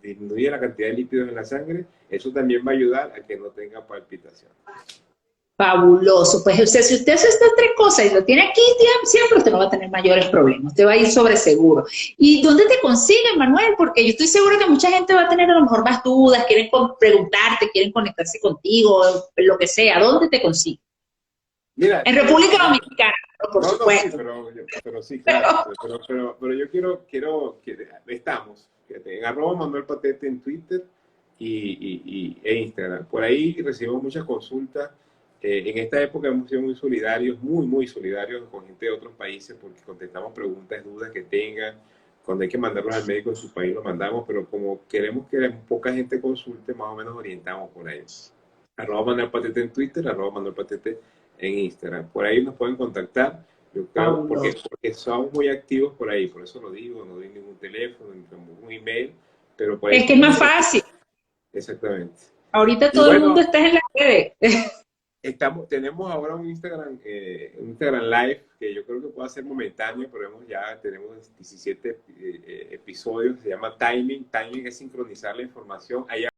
disminuye la cantidad de lípidos en la sangre, eso también va a ayudar a que no tenga palpitación. Fabuloso. Pues usted, si usted hace estas 3 cosas y lo tiene aquí, siempre usted no va a tener mayores problemas. Usted va a ir sobre seguro. ¿Y dónde te consiguen, Manuel? Porque yo estoy segura que mucha gente va a tener a lo mejor más dudas, quieren preguntarte, quieren conectarse contigo, lo que sea. ¿Dónde te consiguen? Mira, en República Dominicana, por supuesto. Sí, pero sí, claro. Pero yo quiero que estamos en @ManuelPatete en Twitter e Instagram. Por ahí recibimos muchas consultas. En esta época hemos sido muy solidarios, muy solidarios con gente de otros países, porque contestamos preguntas, dudas que tengan. Cuando hay que mandarlos al médico en su país, lo mandamos, pero como queremos que poca gente consulte, más o menos orientamos por ahí. @Manuel Patete en Twitter, @Manuel Patete en Instagram. Por ahí nos pueden contactar. Yo creo, porque somos muy activos por ahí, por eso lo digo, no doy ningún teléfono, ni un email, pero por ahí Es que es más fácil. Exactamente. Ahorita Y todo el bueno, mundo está en las redes. tenemos ahora un Instagram Live que yo creo que puede ser momentáneo, pero tenemos 17 episodios, se llama Timing. Timing es sincronizar la información. Ahí